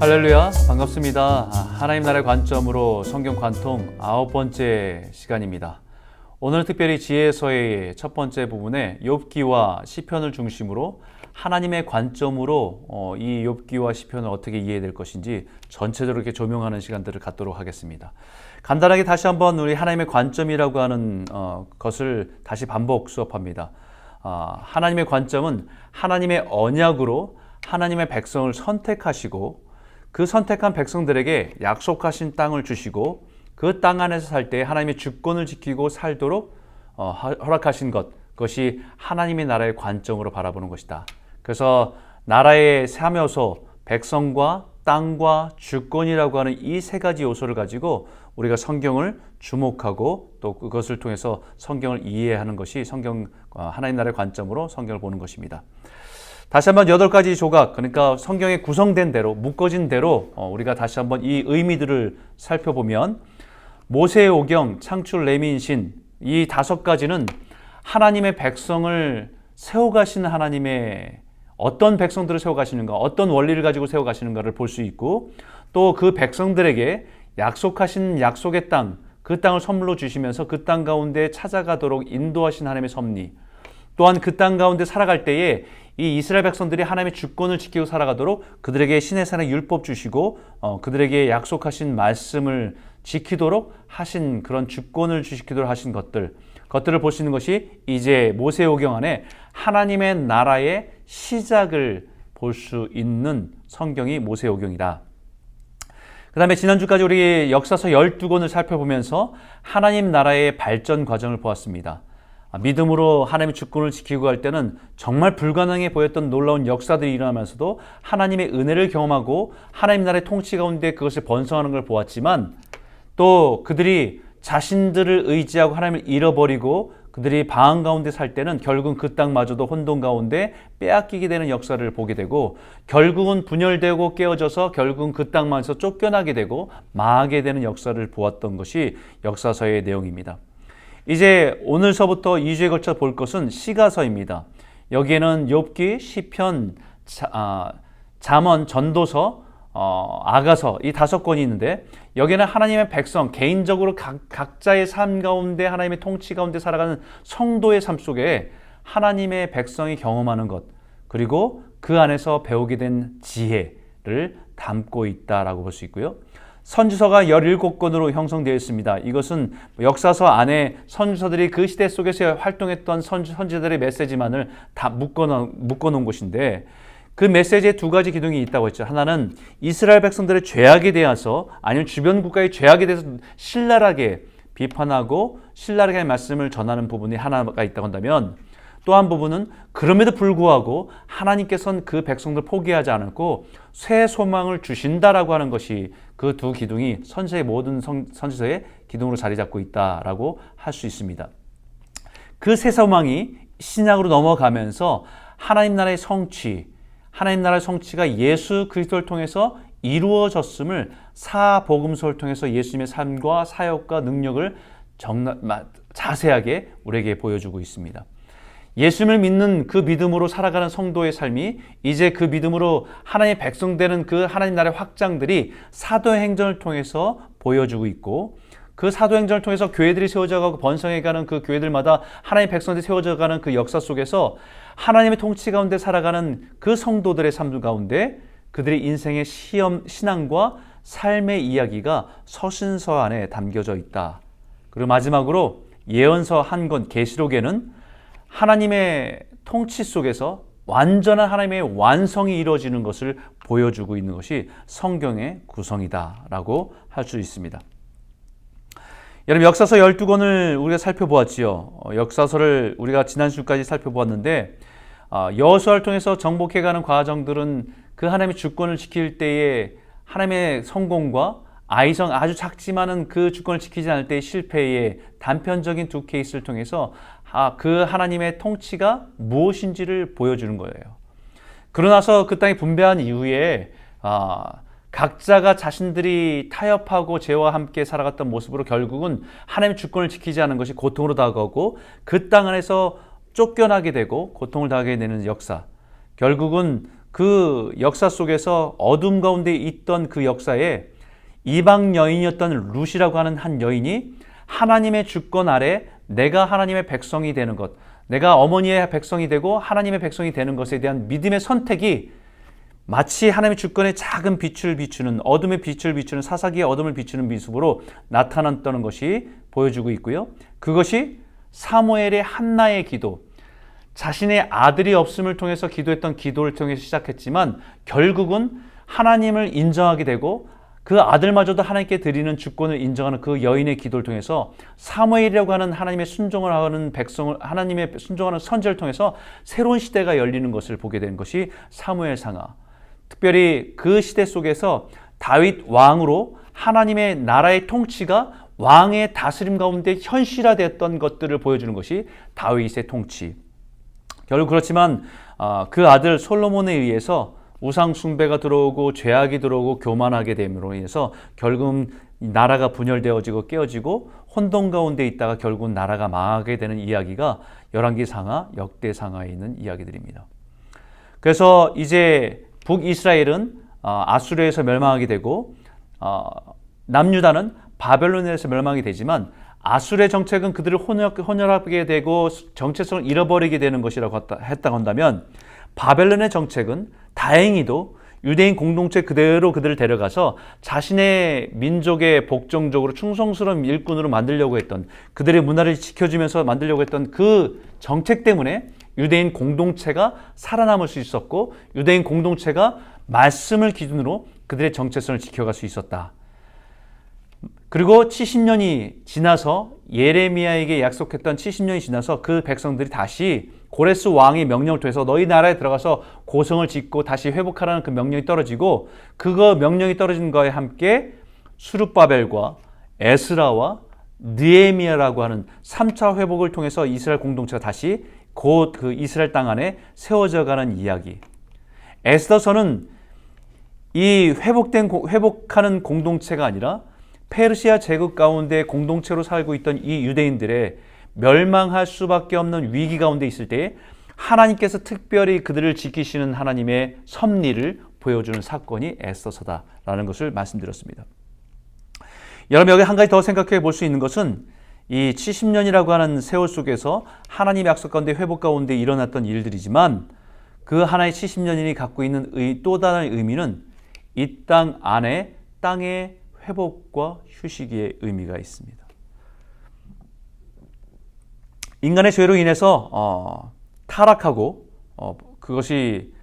할렐루야, 반갑습니다. 하나님 나라의 관점으로 성경 관통 9번째 시간입니다. 오늘 특별히 지혜서의 첫 번째 부분에 욥기와 시편을 중심으로 하나님의 관점으로 이 욥기와 시편을 어떻게 이해될 것인지 전체적으로 이렇게 조명하는 시간들을 갖도록 하겠습니다. 간단하게 다시 한번 우리 하나님의 관점이라고 하는 것을 다시 반복 수업합니다. 하나님의 관점은 하나님의 언약으로 하나님의 백성을 선택하시고 그 선택한 백성들에게 약속하신 땅을 주시고 그 땅 안에서 살 때 하나님의 주권을 지키고 살도록 허락하신 것, 그것이 하나님의 나라의 관점으로 바라보는 것이다. 그래서 나라의 3요소, 백성과 땅과 주권이라고 하는 이 세 가지 요소를 가지고 우리가 성경을 주목하고 또 그것을 통해서 성경을 이해하는 것이 하나님 나라의 관점으로 성경을 보는 것입니다. 다시 한번 8가지 조각, 그러니까 성경에 구성된 대로, 묶어진 대로 우리가 다시 한번 이 의미들을 살펴보면 모세의 오경, 창출, 레민신 이 5가지는 하나님의 백성을 세워가시는 하나님의 어떤 백성들을 세워가시는가, 어떤 원리를 가지고 세워가시는가를 볼 수 있고 또 그 백성들에게 약속하신 약속의 땅, 그 땅을 선물로 주시면서 그 땅 가운데 찾아가도록 인도하신 하나님의 섭리, 또한 그 땅 가운데 살아갈 때에 이 이스라엘 백성들이 하나님의 주권을 지키고 살아가도록 그들에게 시내산의 율법 주시고 그들에게 약속하신 말씀을 지키도록 하신 그런 주권을 주시키도록 하신 것들을 보시는 것이 이제 모세오경 안에 하나님의 나라의 시작을 볼 수 있는 성경이 모세오경이다. 그 다음에 지난주까지 우리 역사서 12권을 살펴보면서 하나님 나라의 발전 과정을 보았습니다. 믿음으로 하나님의 주권을 지키고 갈 때는 정말 불가능해 보였던 놀라운 역사들이 일어나면서도 하나님의 은혜를 경험하고 하나님 나라의 통치 가운데 그것을 번성하는 걸 보았지만 또 그들이 자신들을 의지하고 하나님을 잃어버리고 그들이 방황 가운데 살 때는 결국은 그 땅마저도 혼돈 가운데 빼앗기게 되는 역사를 보게 되고 결국은 분열되고 깨어져서 결국은 그 땅만에서 쫓겨나게 되고 망하게 되는 역사를 보았던 것이 역사서의 내용입니다. 이제 오늘서부터 2주에 걸쳐 볼 것은 시가서입니다. 여기에는 욥기, 시편, 잠언, 전도서, 아가서 이 5권이 있는데 여기에는 하나님의 백성, 개인적으로 각자의 삶 가운데 하나님의 통치 가운데 살아가는 성도의 삶 속에 하나님의 백성이 경험하는 것, 그리고 그 안에서 배우게 된 지혜를 담고 있다라고 볼 수 있고요. 선지서가 17권으로 형성되어 있습니다. 이것은 역사서 안에 선지서들이 그 시대 속에서 활동했던 선지자들의 메시지만을 다 묶어놓은 것인데 그 메시지에 2가지 기둥이 있다고 했죠. 하나는 이스라엘 백성들의 죄악에 대해서 아니면 주변 국가의 죄악에 대해서 신랄하게 비판하고 신랄하게 말씀을 전하는 부분이 하나가 있다고 한다면 또 한 부분은 그럼에도 불구하고 하나님께서는 그 백성들 포기하지 않았고 새 소망을 주신다라고 하는 것이 그 2 기둥이 선지서의 모든 선지서의 기둥으로 자리 잡고 있다라고 할 수 있습니다. 그 새 소망이 신약으로 넘어가면서 하나님 나라의 성취가 예수 그리스도를 통해서 이루어졌음을 사복음서를 통해서 예수님의 삶과 사역과 능력을 자세하게 우리에게 보여주고 있습니다. 예수님을 믿는 그 믿음으로 살아가는 성도의 삶이 이제 그 믿음으로 하나님의 백성 되는 그 하나님 나라의 확장들이 사도행전을 통해서 보여주고 있고 그 사도행전을 통해서 교회들이 세워져가고 번성해가는 그 교회들마다 하나님의 백성들이 세워져가는 그 역사 속에서 하나님의 통치 가운데 살아가는 그 성도들의 삶 가운데 그들의 인생의 신앙과 삶의 이야기가 서신서 안에 담겨져 있다. 그리고 마지막으로 예언서 1권 계시록에는 하나님의 통치 속에서 완전한 하나님의 완성이 이루어지는 것을 보여주고 있는 것이 성경의 구성이다라고 할 수 있습니다. 여러분 역사서 12권을 우리가 살펴보았지요. 역사서를 우리가 지난주까지 살펴보았는데 여호수아를 통해서 정복해가는 과정들은 그 하나님의 주권을 지킬 때의 하나님의 성공과 아이성 아주 작지만은 그 주권을 지키지 않을 때의 실패의 단편적인 2 케이스를 통해서 그 하나님의 통치가 무엇인지를 보여주는 거예요. 그러나서 그 땅이 분배한 이후에 각자가 자신들이 타협하고 죄와 함께 살아갔던 모습으로 결국은 하나님의 주권을 지키지 않은 것이 고통으로 다가오고 그 땅 안에서 쫓겨나게 되고 고통을 당하게 되는 역사, 결국은 그 역사 속에서 어둠 가운데 있던 그 역사에 이방 여인이었던 룻이라고 하는 한 여인이 하나님의 주권 아래 내가 하나님의 백성이 되는 것, 내가 어머니의 백성이 되고 하나님의 백성이 되는 것에 대한 믿음의 선택이 마치 하나님의 주권의 작은 빛을 비추는, 어둠의 빛을 비추는, 사사기의 어둠을 비추는 모습으로 나타났다는 것이 보여주고 있고요. 그것이 사무엘의 한나의 기도, 자신의 아들이 없음을 통해서 기도했던 기도를 통해서 시작했지만 결국은 하나님을 인정하게 되고 그 아들마저도 하나님께 드리는 주권을 인정하는 그 여인의 기도를 통해서 사무엘이라고 하는 하나님의 순종을 하는 백성을, 하나님의 순종하는 선지자를 통해서 새로운 시대가 열리는 것을 보게 된 것이 사무엘상하. 특별히 그 시대 속에서 다윗 왕으로 하나님의 나라의 통치가 왕의 다스림 가운데 현실화되었던 것들을 보여주는 것이 다윗의 통치. 결국 그렇지만 그 아들 솔로몬에 의해서 우상 숭배가 들어오고 죄악이 들어오고 교만하게 됨으로 인해서 결국은 나라가 분열되어지고 깨어지고 혼돈 가운데 있다가 결국은 나라가 망하게 되는 이야기가 열왕기상하, 역대상하에 있는 이야기들입니다. 그래서 이제 북이스라엘은 아수르에서 멸망하게 되고 남유다는 바벨론에서 멸망이 되지만 아수르의 정책은 그들을 혼혈하게 되고 정체성을 잃어버리게 되는 것이라고 했다고 한다면 바벨론의 정책은 다행히도 유대인 공동체 그대로 그들을 데려가서 자신의 민족의 복종적으로 충성스러운 일꾼으로 만들려고 했던, 그들의 문화를 지켜주면서 만들려고 했던 그 정책 때문에 유대인 공동체가 살아남을 수 있었고 유대인 공동체가 말씀을 기준으로 그들의 정체성을 지켜갈 수 있었다. 그리고 70년이 지나서 예레미야에게 약속했던 70년이 지나서 그 백성들이 다시 고레스 왕의 명령을 통해서 너희 나라에 들어가서 고성을 짓고 다시 회복하라는 그 명령이 떨어지고 그거 명령이 떨어진 거에 함께 수룹바벨과 에스라와 느헤미야라고 하는 3차 회복을 통해서 이스라엘 공동체가 다시 곧 그 이스라엘 땅 안에 세워져 가는 이야기. 에스더서는 이 회복하는 공동체가 아니라 페르시아 제국 가운데 공동체로 살고 있던 이 유대인들의 멸망할 수밖에 없는 위기 가운데 있을 때 하나님께서 특별히 그들을 지키시는 하나님의 섭리를 보여주는 사건이 에스더서다라는 것을 말씀드렸습니다. 여러분 여기 한 가지 더 생각해 볼 수 있는 것은 이 70년이라고 하는 세월 속에서 하나님의 약속 가운데 회복 가운데 일어났던 일들이지만 그 하나의 70년이 갖고 있는 또 다른 의미는 이 땅 안에 땅의 회복과 휴식의 의미가 있습니다. 인간의 죄로 인해서 타락하고 그것이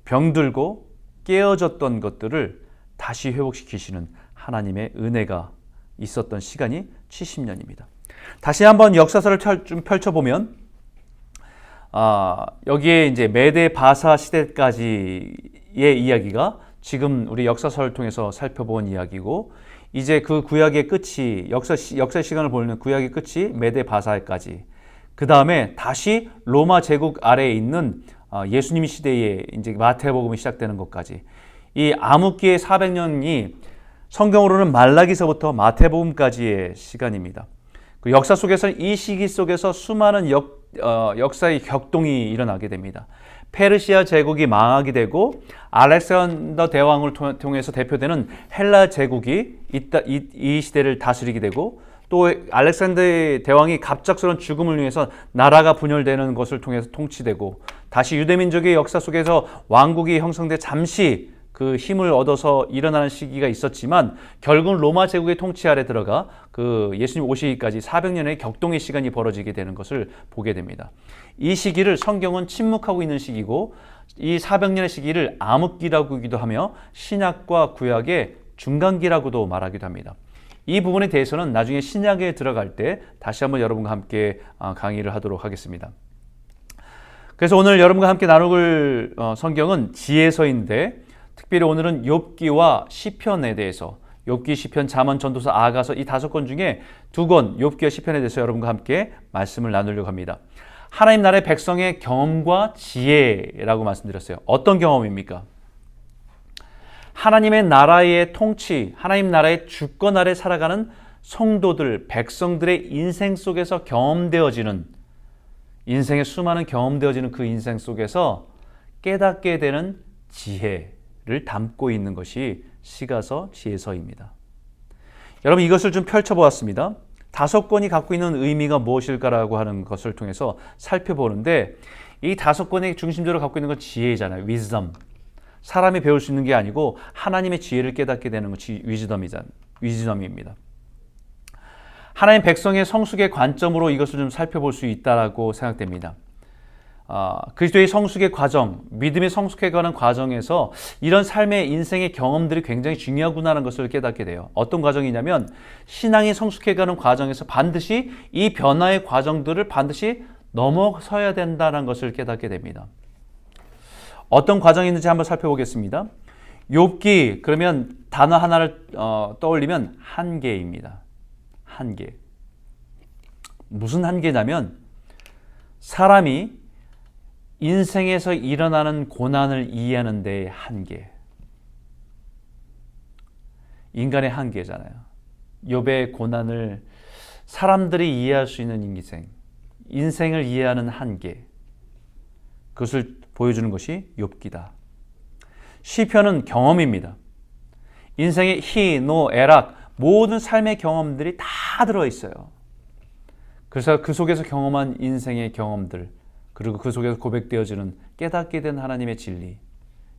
병들고 깨어졌던 것들을 다시 회복시키시는 하나님의 은혜가 있었던 시간이 70년입니다. 다시 한번 역사서를 좀 펼쳐보면 여기에 이제 메데 바사 시대까지의 이야기가 지금 우리 역사서를 통해서 살펴본 이야기고 이제 그 구약의 끝이 역사의 시간을 보는 구약의 끝이 메데 바사까지 그 다음에 다시 로마 제국 아래에 있는 예수님 시대에 이제 마태복음이 시작되는 것까지 이 암흑기의 400년이 성경으로는 말라기서부터 마태복음까지의 시간입니다. 그 역사 속에서는 이 시기 속에서 수많은 역사의 격동이 일어나게 됩니다. 페르시아 제국이 망하게 되고 알렉산더 대왕을 통해서 대표되는 헬라 제국이 이 시대를 다스리게 되고 또 알렉산더 대왕이 갑작스러운 죽음을 위해서 나라가 분열되는 것을 통해서 통치되고 다시 유대민족의 역사 속에서 왕국이 형성돼 잠시 그 힘을 얻어서 일어나는 시기가 있었지만 결국은 로마 제국의 통치 아래 들어가 그 예수님 오시기까지 400년의 격동의 시간이 벌어지게 되는 것을 보게 됩니다. 이 시기를 성경은 침묵하고 있는 시기고 이 400년의 시기를 암흑기라고 하기도 하며 신약과 구약의 중간기라고도 말하기도 합니다. 이 부분에 대해서는 나중에 신약에 들어갈 때 다시 한번 여러분과 함께 강의를 하도록 하겠습니다. 그래서 오늘 여러분과 함께 나눌 성경은 지혜서인데 특별히 오늘은 욥기와 시편에 대해서 욥기, 시편, 잠언, 전도서, 아가서 이 5권 중에 2권 욥기와 시편에 대해서 여러분과 함께 말씀을 나누려고 합니다. 하나님 나라의 백성의 경험과 지혜라고 말씀드렸어요. 어떤 경험입니까? 하나님의 나라의 통치, 하나님 나라의 주권 아래 살아가는 성도들, 백성들의 인생 속에서 경험되어지는 인생의 수많은 경험되어지는 그 인생 속에서 깨닫게 되는 지혜를 담고 있는 것이 시가서, 지혜서입니다. 여러분, 이것을 좀 펼쳐보았습니다. 5권이 갖고 있는 의미가 무엇일까라고 하는 것을 통해서 살펴보는데, 이 5권의 중심적으로 갖고 있는 건 지혜잖아요. wisdom. 사람이 배울 수 있는 게 아니고 하나님의 지혜를 깨닫게 되는 것이 위즈덤입니다. 하나님 백성의 성숙의 관점으로 이것을 좀 살펴볼 수 있다고 생각됩니다. 그리스도의 성숙의 과정, 믿음의 성숙해가는 과정에서 이런 삶의 인생의 경험들이 굉장히 중요하구나라는 것을 깨닫게 돼요. 어떤 과정이냐면 신앙이 성숙해가는 과정에서 반드시 이 변화의 과정들을 반드시 넘어서야 된다는 것을 깨닫게 됩니다. 어떤 과정이 있는지 한번 살펴보겠습니다. 욥기, 그러면 단어 하나를 떠올리면 한계입니다. 한계. 무슨 한계냐면 사람이 인생에서 일어나는 고난을 이해하는 데의 한계. 인간의 한계잖아요. 욥의 고난을 사람들이 이해할 수 있는 인생을 이해하는 한계. 그것을 보여주는 것이 욥기다. 시편은 경험입니다. 인생의 희, 노, 애락, 모든 삶의 경험들이 다 들어있어요. 그래서 그 속에서 경험한 인생의 경험들, 그리고 그 속에서 고백되어지는 깨닫게 된 하나님의 진리,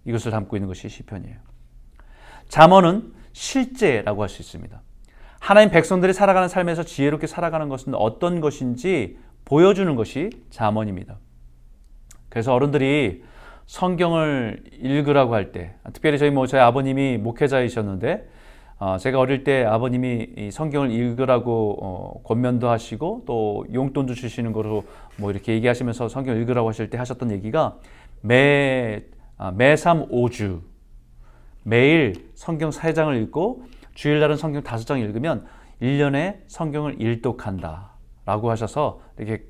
이것을 담고 있는 것이 시편이에요. 잠언은 실제라고 할 수 있습니다. 하나님 백성들이 살아가는 삶에서 지혜롭게 살아가는 것은 어떤 것인지 보여주는 것이 잠언입니다. 그래서 어른들이 성경을 읽으라고 할 때, 특별히 저희 아버님이 목회자이셨는데, 제가 어릴 때 아버님이 이 성경을 읽으라고 권면도 하시고 또 용돈도 주시는 거로 뭐 이렇게 얘기하시면서 성경 읽으라고 하실 때 하셨던 얘기가 매삼 오주 매일 성경 3장을 읽고 주일날은 성경 5장 읽으면 1년에 성경을 일독한다 라고 하셔서 이렇게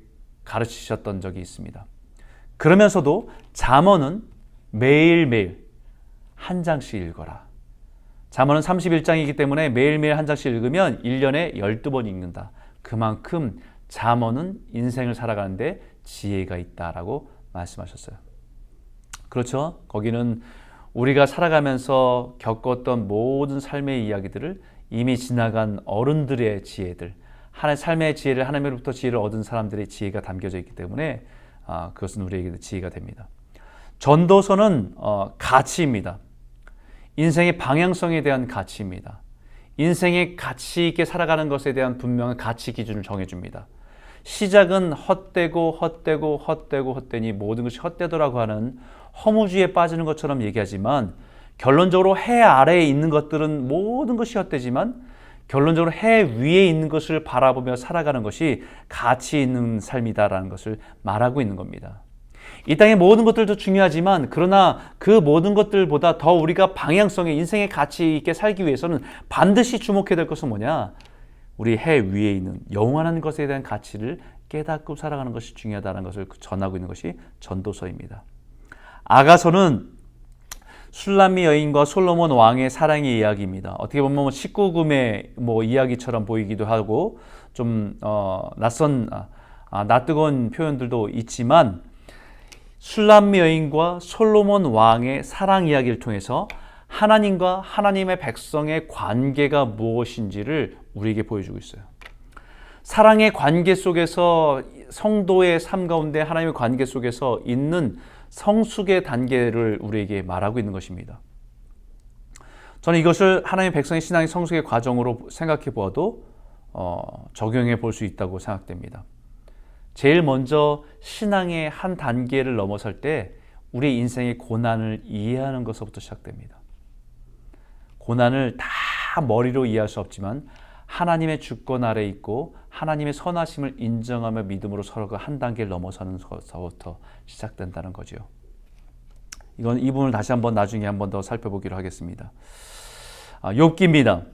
가르치셨던 적이 있습니다. 그러면서도 잠언은 매일매일 한 장씩 읽어라. 잠언은 31장이기 때문에 매일매일 한 장씩 읽으면 1년에 12번 읽는다. 그만큼 잠언은 인생을 살아가는데 지혜가 있다라고 말씀하셨어요. 그렇죠? 거기는 우리가 살아가면서 겪었던 모든 삶의 이야기들을 이미 지나간 어른들의 지혜들, 하나의 삶의 지혜를, 하나님으로부터 지혜를 얻은 사람들의 지혜가 담겨져 있기 때문에 그것은 우리에게 지혜가 됩니다. 전도서는 가치입니다. 인생의 방향성에 대한 가치입니다. 인생의 가치 있게 살아가는 것에 대한 분명한 가치 기준을 정해줍니다. 시작은 헛되니 모든 것이 헛되더라고 하는 허무주의에 빠지는 것처럼 얘기하지만, 결론적으로 해 아래에 있는 것들은 모든 것이 헛되지만 결론적으로 해 위에 있는 것을 바라보며 살아가는 것이 가치 있는 삶이다라는 것을 말하고 있는 겁니다. 이 땅의 모든 것들도 중요하지만, 그러나 그 모든 것들보다 더 우리가 방향성의 인생의 가치 있게 살기 위해서는 반드시 주목해야 될 것은 뭐냐? 우리 해 위에 있는 영원한 것에 대한 가치를 깨닫고 살아가는 것이 중요하다는 것을 전하고 있는 것이 전도서입니다. 아가서는 술람미 여인과 솔로몬 왕의 사랑의 이야기입니다. 어떻게 보면 19금의 이야기처럼 보이기도 하고 좀 낯뜨거운 표현들도 있지만, 술람미 여인과 솔로몬 왕의 사랑 이야기를 통해서 하나님과 하나님의 백성의 관계가 무엇인지를 우리에게 보여주고 있어요. 사랑의 관계 속에서, 성도의 삶 가운데 하나님의 관계 속에서 있는 성숙의 단계를 우리에게 말하고 있는 것입니다. 저는 이것을 하나님의 백성의 신앙의 성숙의 과정으로 생각해 보아도 적용해 볼 수 있다고 생각됩니다. 제일 먼저 신앙의 한 단계를 넘어설 때 우리 인생의 고난을 이해하는 것부터 시작됩니다. 고난을 다 머리로 이해할 수 없지만 하나님의 주권 아래 있고 하나님의 선하심을 인정하며 믿음으로 서로가 한 단계를 넘어서는 것부터 시작된다는 거죠. 이 부분을 다시 한번 나중에 한번 더 살펴보기로 하겠습니다. 욥기입니다.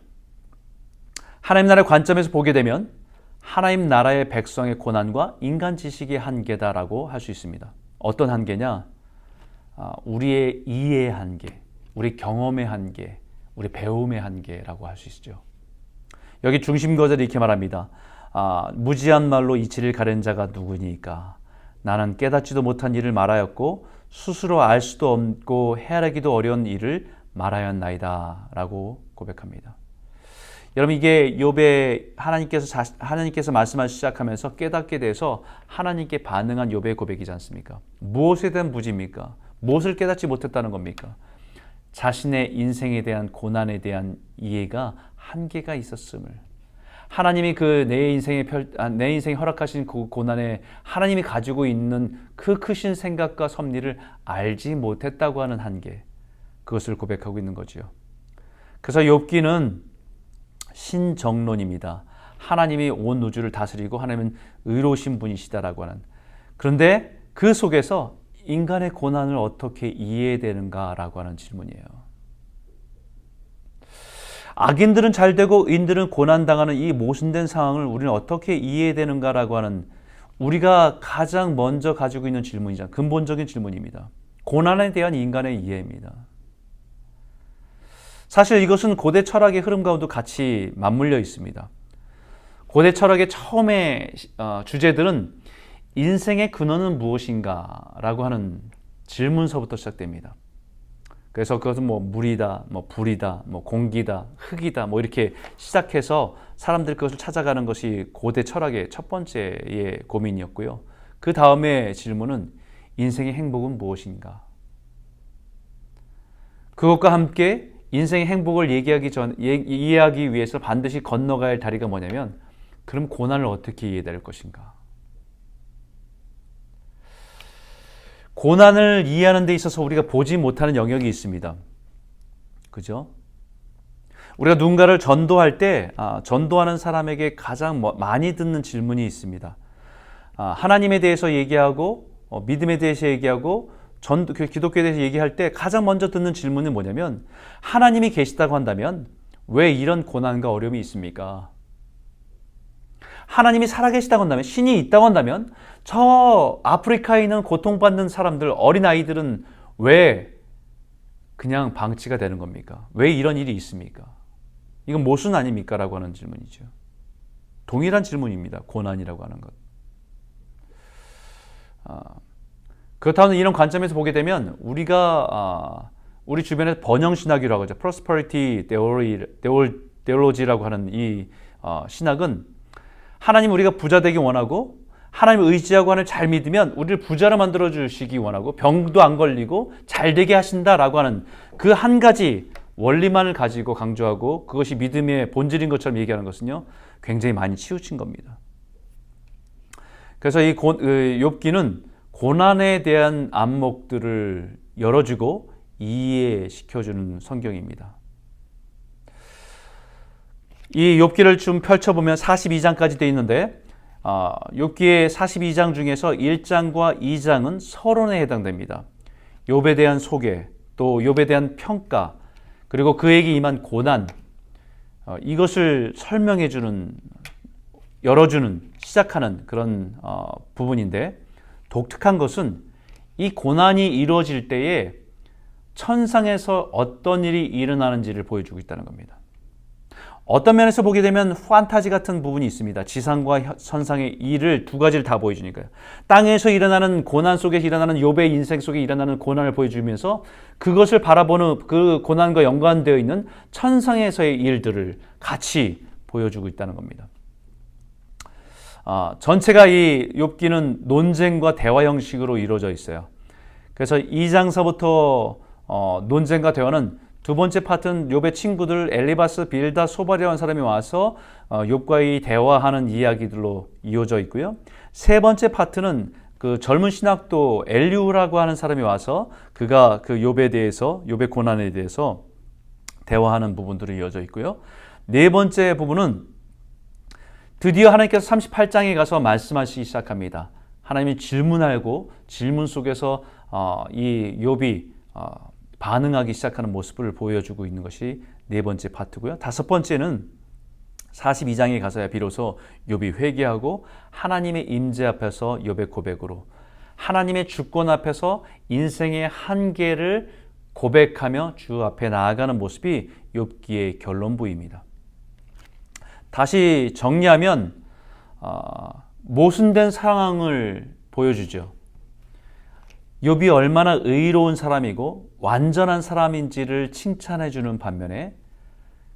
하나님 나라의 관점에서 보게 되면 하나님 나라의 백성의 고난과 인간 지식의 한계다라고 할 수 있습니다. 어떤 한계냐? 우리의 이해의 한계, 우리 경험의 한계, 우리 배움의 한계라고 할 수 있죠. 여기 중심 구절이 이렇게 말합니다. 무지한 말로 이치를 가른 자가 누구니까? 나는 깨닫지도 못한 일을 말하였고 스스로 알 수도 없고 헤아리기도 어려운 일을 말하였나이다 라고 고백합니다. 여러분, 이게 욥의 하나님께서 말씀하시기 시작하면서 깨닫게 돼서 하나님께 반응한 욥의 고백이지 않습니까? 무엇에 대한 무지입니까? 무엇을 깨닫지 못했다는 겁니까? 자신의 인생에 대한 고난에 대한 이해가 한계가 있었음을, 하나님이 내 인생에 허락하신 그 고난에 하나님이 가지고 있는 그 크신 생각과 섭리를 알지 못했다고 하는 한계, 그것을 고백하고 있는 거지요. 그래서 욥기는 신정론입니다. 하나님이 온 우주를 다스리고 하나님은 의로우신 분이시다라고 하는. 그런데 그 속에서 인간의 고난을 어떻게 이해해야 되는가라고 하는 질문이에요. 악인들은 잘 되고 의인들은 고난당하는 이 모순된 상황을 우리는 어떻게 이해해야 되는가라고 하는, 우리가 가장 먼저 가지고 있는 질문이자 근본적인 질문입니다. 고난에 대한 인간의 이해입니다. 사실 이것은 고대 철학의 흐름 가운데도 같이 맞물려 있습니다. 고대 철학의 처음의 주제들은 인생의 근원은 무엇인가 라고 하는 질문서부터 시작됩니다. 그래서 그것은 물이다, 불이다, 공기다, 흙이다, 이렇게 시작해서 사람들이 그것을 찾아가는 것이 고대 철학의 첫 번째의 고민이었고요. 그 다음에 질문은 인생의 행복은 무엇인가? 그것과 함께 인생의 행복을 이해하기 위해서 반드시 건너가야 할 다리가 뭐냐면, 그럼 고난을 어떻게 이해해야 될 것인가? 고난을 이해하는 데 있어서 우리가 보지 못하는 영역이 있습니다. 그죠? 우리가 누군가를 전도할 때 전도하는 사람에게 가장 많이 듣는 질문이 있습니다. 하나님에 대해서 얘기하고 믿음에 대해서 얘기하고 기독교에 대해서 얘기할 때 가장 먼저 듣는 질문은 뭐냐면, 하나님이 계시다고 한다면 왜 이런 고난과 어려움이 있습니까? 하나님이 살아계시다고 한다면, 신이 있다고 한다면 저 아프리카에 있는 고통받는 사람들, 어린아이들은 왜 그냥 방치가 되는 겁니까? 왜 이런 일이 있습니까? 이건 모순 아닙니까? 라고 하는 질문이죠. 동일한 질문입니다. 고난이라고 하는 것. 그렇다면 이런 관점에서 보게 되면 우리 주변에 번영신학이라고 하죠. Prosperity Theology라고 하는 이 신학은, 하나님 우리가 부자 되기 원하고 하나님을 의지하고 하나님을 잘 믿으면 우리를 부자로 만들어 주시기 원하고 병도 안 걸리고 잘 되게 하신다라고 하는 그 한 가지 원리만을 가지고 강조하고, 그것이 믿음의 본질인 것처럼 얘기하는 것은요, 굉장히 많이 치우친 겁니다. 그래서 이 욥기는 고난에 대한 안목들을 열어주고 이해시켜주는 성경입니다. 이 욥기를 좀 펼쳐보면 42장까지 되어 있는데, 욥기의 42장 중에서 1장과 2장은 서론에 해당됩니다. 욥에 대한 소개, 또 욥에 대한 평가, 그리고 그에게 임한 고난, 이것을 설명해주는, 열어주는, 시작하는 그런 부분인데, 독특한 것은 이 고난이 이루어질 때에 천상에서 어떤 일이 일어나는지를 보여주고 있다는 겁니다. 어떤 면에서 보게 되면 판타지 같은 부분이 있습니다. 지상과 천상의 일을 두 가지를 다 보여주니까요. 땅에서 일어나는 고난 속에 일어나는 욥의 인생 속에 일어나는 고난을 보여주면서 그것을 바라보는 그 고난과 연관되어 있는 천상에서의 일들을 같이 보여주고 있다는 겁니다. 전체가 이 욥기는 논쟁과 대화 형식으로 이루어져 있어요. 그래서 2장서부터 논쟁과 대화는, 두 번째 파트는 욥의 친구들 엘리바스, 빌다, 소발이라는 사람이 와서 욥과 대화하는 이야기들로 이어져 있고요. 세 번째 파트는 그 젊은 신학도 엘리후라고 하는 사람이 와서 그가 그 욥에 대해서, 욥의 고난에 대해서 대화하는 부분들이 이어져 있고요. 네 번째 부분은 드디어 하나님께서 38장에 가서 말씀하시기 시작합니다. 하나님이 질문하고 질문 속에서 이 욥이 반응하기 시작하는 모습을 보여주고 있는 것이 네 번째 파트고요. 다섯 번째는 42장에 가서야 비로소 욥이 회개하고 하나님의 임재 앞에서 욥의 고백으로, 하나님의 주권 앞에서 인생의 한계를 고백하며 주 앞에 나아가는 모습이 욥기의 결론부입니다. 다시 정리하면 모순된 상황을 보여주죠. 욥이 얼마나 의로운 사람이고 완전한 사람인지를 칭찬해 주는 반면에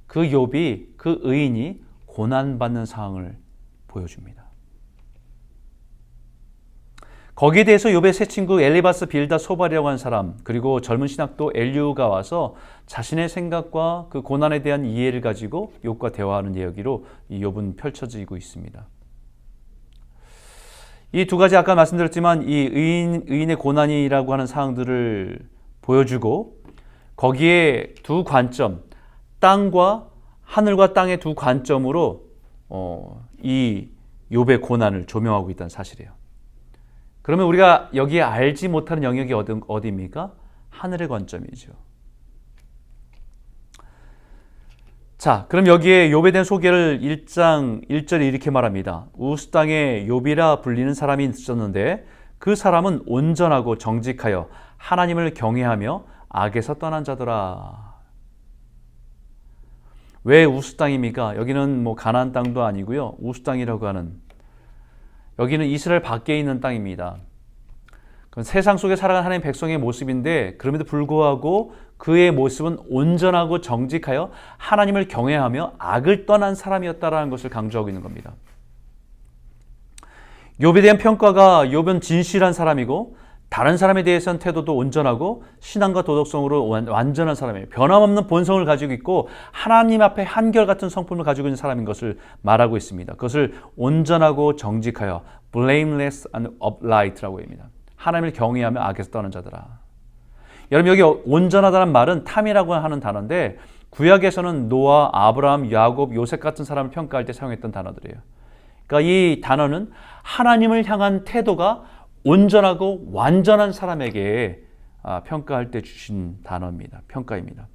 그 욥이, 그 의인이 고난받는 상황을 보여줍니다. 거기에 대해서 욥의 세 친구 엘리바스, 빌다, 소발이라고 하는 사람, 그리고 젊은 신학도 엘리후가 와서 자신의 생각과 그 고난에 대한 이해를 가지고 욥과 대화하는 이야기로 이 욥은 펼쳐지고 있습니다. 이 두 가지 아까 말씀드렸지만 이 의인의 고난이라고 하는 사항들을 보여주고 거기에 두 관점, 땅과 하늘과 땅의 두 관점으로 이 욥의 고난을 조명하고 있다는 사실이에요. 그러면 우리가 여기에 알지 못하는 영역이 어디입니까? 하늘의 관점이죠. 자, 그럼 여기에 욥에 대한 소개를 1장 1절에 이렇게 말합니다. 우스 땅에 욥이라 불리는 사람이 있었는데 그 사람은 온전하고 정직하여 하나님을 경외하며 악에서 떠난 자더라. 왜 우스 땅입니까? 여기는 뭐 가나안 땅도 아니고요. 우스 땅이라고 하는, 여기는 이스라엘 밖에 있는 땅입니다. 세상 속에 살아가는 하나님의 백성의 모습인데 그럼에도 불구하고 그의 모습은 온전하고 정직하여 하나님을 경외하며 악을 떠난 사람이었다라는 것을 강조하고 있는 겁니다. 욥에 대한 평가가 욥은 진실한 사람이고 다른 사람에 대해서는 태도도 온전하고 신앙과 도덕성으로 완전한 사람이에요. 변함없는 본성을 가지고 있고 하나님 앞에 한결같은 성품을 가지고 있는 사람인 것을 말하고 있습니다. 그것을 온전하고 정직하여 blameless and upright라고 합니다. 하나님을 경외하며 악에서 떠난 자들아. 여러분, 여기 온전하다는 말은 탐이라고 하는 단어인데 구약에서는 노아, 아브라함, 야곱, 요셉 같은 사람을 평가할 때 사용했던 단어들이에요. 그러니까 이 단어는 하나님을 향한 태도가 온전하고 완전한 사람에게 평가할 때 주신 단어입니다. 평가입니다.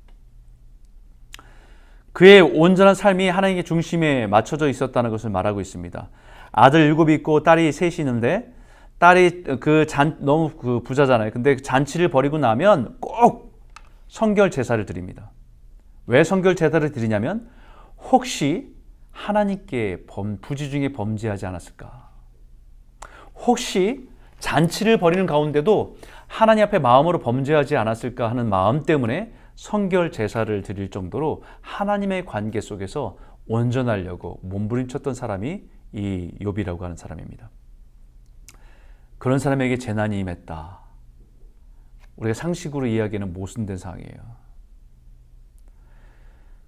그의 온전한 삶이 하나님의 중심에 맞춰져 있었다는 것을 말하고 있습니다. 아들 7이 있고 딸이 3이 있는데 딸이 너무 부자잖아요. 근데 잔치를 벌이고 나면 꼭 성결 제사를 드립니다. 왜 성결 제사를 드리냐면 혹시 하나님께 부지 중에 범죄하지 않았을까? 혹시 잔치를 벌이는 가운데도 하나님 앞에 마음으로 범죄하지 않았을까 하는 마음 때문에 성결 제사를 드릴 정도로 하나님의 관계 속에서 온전하려고 몸부림쳤던 사람이 이 욥이라고 하는 사람입니다. 그런 사람에게 재난이 임했다. 우리가 상식으로 이야기하는 모순된 상황이에요.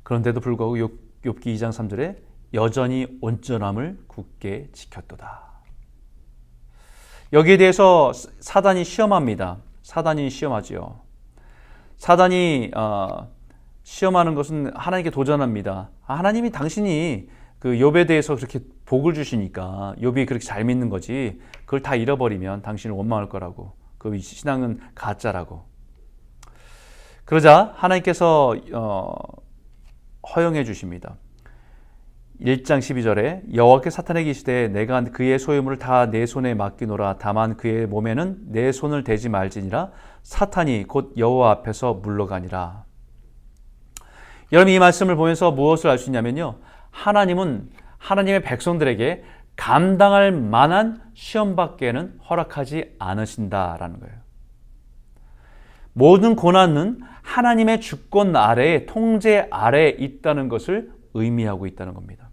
그런데도 불구하고 욥기 2장 3절에 여전히 온전함을 굳게 지켰도다. 여기에 대해서 사단이 시험합니다. 사단이 시험하지요. 사단이 시험하는 것은 하나님께 도전합니다. 하나님이 당신이 그 욥에 대해서 그렇게 복을 주시니까 욥이 그렇게 잘 믿는 거지 그걸 다 잃어버리면 당신을 원망할 거라고, 그 신앙은 가짜라고. 그러자 하나님께서 허용해 주십니다. 1장 12절에 여호와께 사탄에게 이르시되 내가 그의 소유물을 다 내 손에 맡기노라. 다만 그의 몸에는 내 손을 대지 말지니라. 사탄이 곧 여호와 앞에서 물러가니라. 여러분, 이 말씀을 보면서 무엇을 알 수 있냐면요, 하나님은 하나님의 백성들에게 감당할 만한 시험밖에는 허락하지 않으신다라는 거예요. 모든 고난은 하나님의 주권 아래에, 통제 아래에 있다는 것을 의미하고 있다는 겁니다.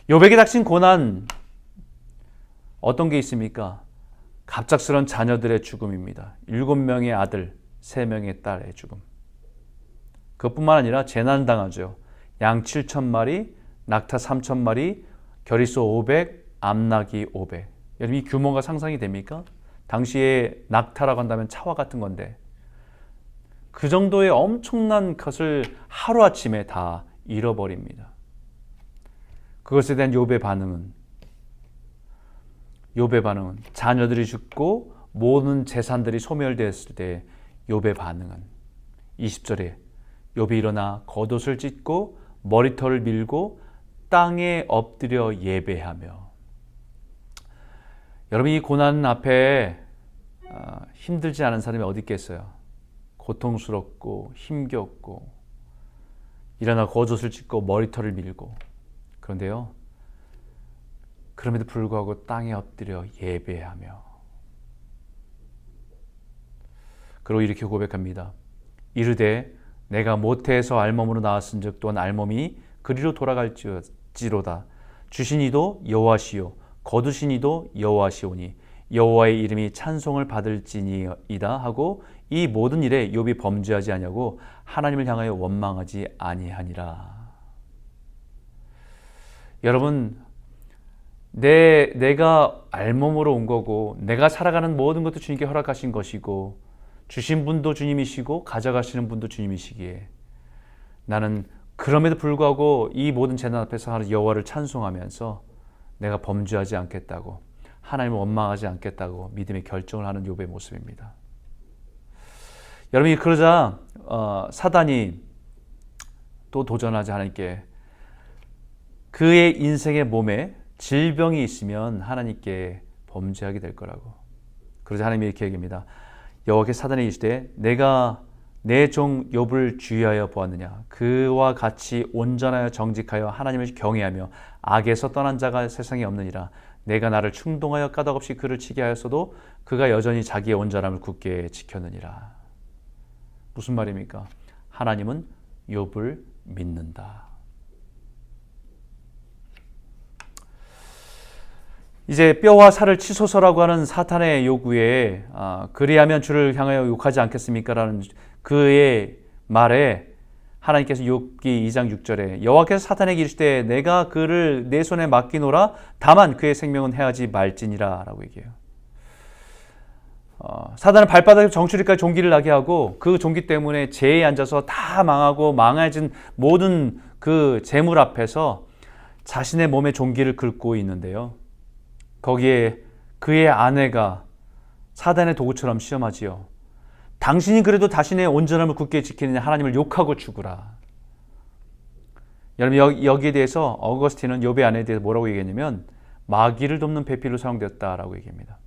욥에게 닥친 고난 어떤 게 있습니까? 갑작스런 자녀들의 죽음입니다. 7명의 아들, 3명의 딸의 죽음. 그것뿐만 아니라 재난당하죠. 양 7,000마리, 낙타 3,000마리, 겨리소 500, 암나귀 500. 여러분, 이 규모가 상상이 됩니까? 당시에 낙타라고 한다면 차와 같은 건데 그 정도의 엄청난 것을 하루아침에 다 잃어버립니다. 그것에 대한 욥의 반응은 자녀들이 죽고 모든 재산들이 소멸되었을 때 욥의 반응은 20절에 욥이 일어나 겉옷을 찢고 머리털을 밀고 땅에 엎드려 예배하며. 여러분, 이 고난 앞에 힘들지 않은 사람이 어디 있겠어요? 고통스럽고 힘겹고 일어나 겉옷을 찢고 머리털을 밀고. 그런데요, 그럼에도 불구하고 땅에 엎드려 예배하며. 그리고 이렇게 고백합니다. 이르되 내가 모태에서 알몸으로 나왔은즉 또한 알몸이 그리로 돌아갈지로다. 주신 이도 여호와시요 거두신 이도 여호와시오니 여호와의 이름이 찬송을 받을지니이다 하고 이 모든 일에 욥이 범죄하지 아니하고 하나님을 향하여 원망하지 아니하니라. 여러분, 내가 알몸으로 온 거고 내가 살아가는 모든 것도 주님께 허락하신 것이고 주신 분도 주님이시고 가져가시는 분도 주님이시기에 나는 그럼에도 불구하고 이 모든 재난 앞에서 하는 여호와를 찬송하면서 내가 범죄하지 않겠다고, 하나님을 원망하지 않겠다고 믿음의 결정을 하는 욥의 모습입니다. 여러분이 그러자 사단이 또 도전하자 하나님께 그의 인생의 몸에 질병이 있으면 하나님께 범죄하게 될 거라고. 그러자 하나님이 이렇게 얘기합니다. 여호와께 사단이 이르시되 내가 내 종 욥을 주의하여 보았느냐. 그와 같이 온전하여 정직하여 하나님을 경외하며 악에서 떠난 자가 세상에 없느니라. 내가 나를 충동하여 까닭없이 그를 치게 하였어도 그가 여전히 자기의 온전함을 굳게 지켰느니라. 무슨 말입니까? 하나님은 욥을 믿는다. 이제 뼈와 살을 치소서라고 하는 사탄의 요구에 그리하면 주를 향하여 욕하지 않겠습니까? 라는 그의 말에 하나님께서 욥기 2장 6절에 여호와께서 사탄에게 이르시되 내가 그를 내 손에 맡기노라 다만 그의 생명은 해하지 말지니라 라고 얘기해요. 사단은 발바닥에 정수리까지 종기를 나게 하고 그 종기 때문에 재에 앉아서 다 망하고 망해진 모든 그 재물 앞에서 자신의 몸에 종기를 긁고 있는데요. 거기에 그의 아내가 사단의 도구처럼 시험하지요. 당신이 그래도 자신의 온전함을 굳게 지키느냐 하나님을 욕하고 죽으라. 여러분 여기에 대해서 어거스틴은 욥의 아내에 대해서 뭐라고 얘기했냐면 마귀를 돕는 배필로 사용되었다라고 얘기합니다.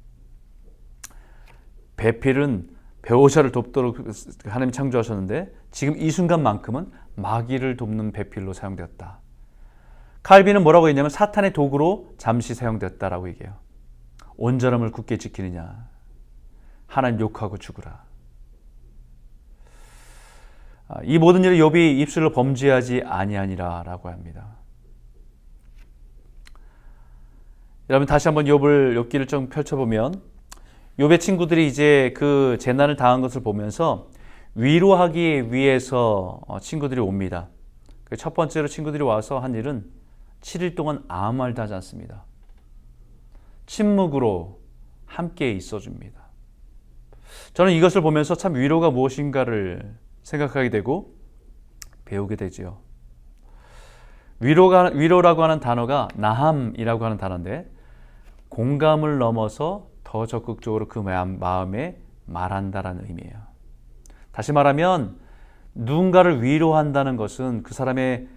배필은 배우자를 돕도록 하나님이 창조하셨는데 지금 이 순간만큼은 마귀를 돕는 배필로 사용되었다. 칼빈은 뭐라고 했냐면 사탄의 도구로 잠시 사용되었다라고 얘기해요. 온전함을 굳게 지키느냐 하나님 욕하고 죽으라. 이 모든 일을 욥이 입술로 범죄하지 아니하니라 라고 합니다. 여러분 다시 한번 욥기를 좀 펼쳐보면 욥의 친구들이 이제 그 재난을 당한 것을 보면서 위로하기 위해서 친구들이 옵니다. 첫 번째로 친구들이 와서 한 일은 7일 동안 아무 말도 하지 않습니다. 침묵으로 함께 있어줍니다. 저는 이것을 보면서 참 위로가 무엇인가를 생각하게 되고 배우게 되지요. 위로라고 하는 단어가 나함이라고 하는 단어인데 공감을 넘어서 더 적극적으로 그 마음에 말한다라는 의미예요. 다시 말하면 누군가를 위로한다는 것은 그 사람의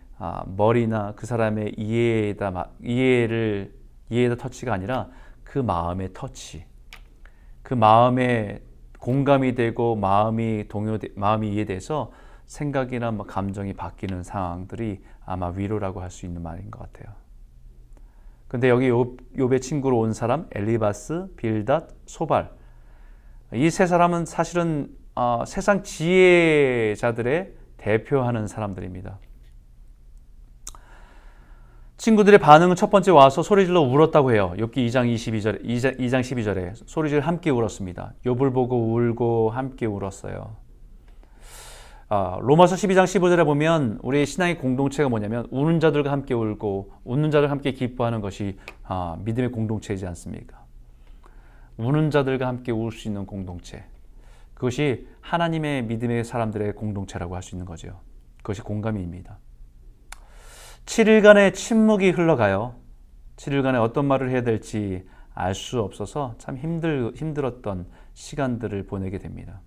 머리나 그 사람의 이해에다 터치가 아니라 그 마음의 터치, 그 마음에 공감이 되고 마음이 이해돼서 생각이나 감정이 바뀌는 상황들이 아마 위로라고 할 수 있는 말인 것 같아요. 근데 여기 욥의 친구로 온 사람 엘리바스, 빌닷, 소발 이 세 사람은 사실은 세상 지혜자들의 대표하는 사람들입니다. 친구들의 반응은 첫 번째 와서 소리질러 울었다고 해요. 욥기 2장 12절에 소리질 함께 울었습니다. 욥을 보고 울고 함께 울었어요. 로마서 12장 15절에 보면 우리 신앙의 공동체가 뭐냐면 우는 자들과 함께 울고 웃는 자들과 함께 기뻐하는 것이 믿음의 공동체이지 않습니까? 우는 자들과 함께 울 수 있는 공동체, 그것이 하나님의 믿음의 사람들의 공동체라고 할 수 있는 거죠. 그것이 공감입니다. 7일간의 침묵이 흘러가요. 7일간에 어떤 말을 해야 될지 알 수 없어서 참 힘들었던 시간들을 보내게 됩니다.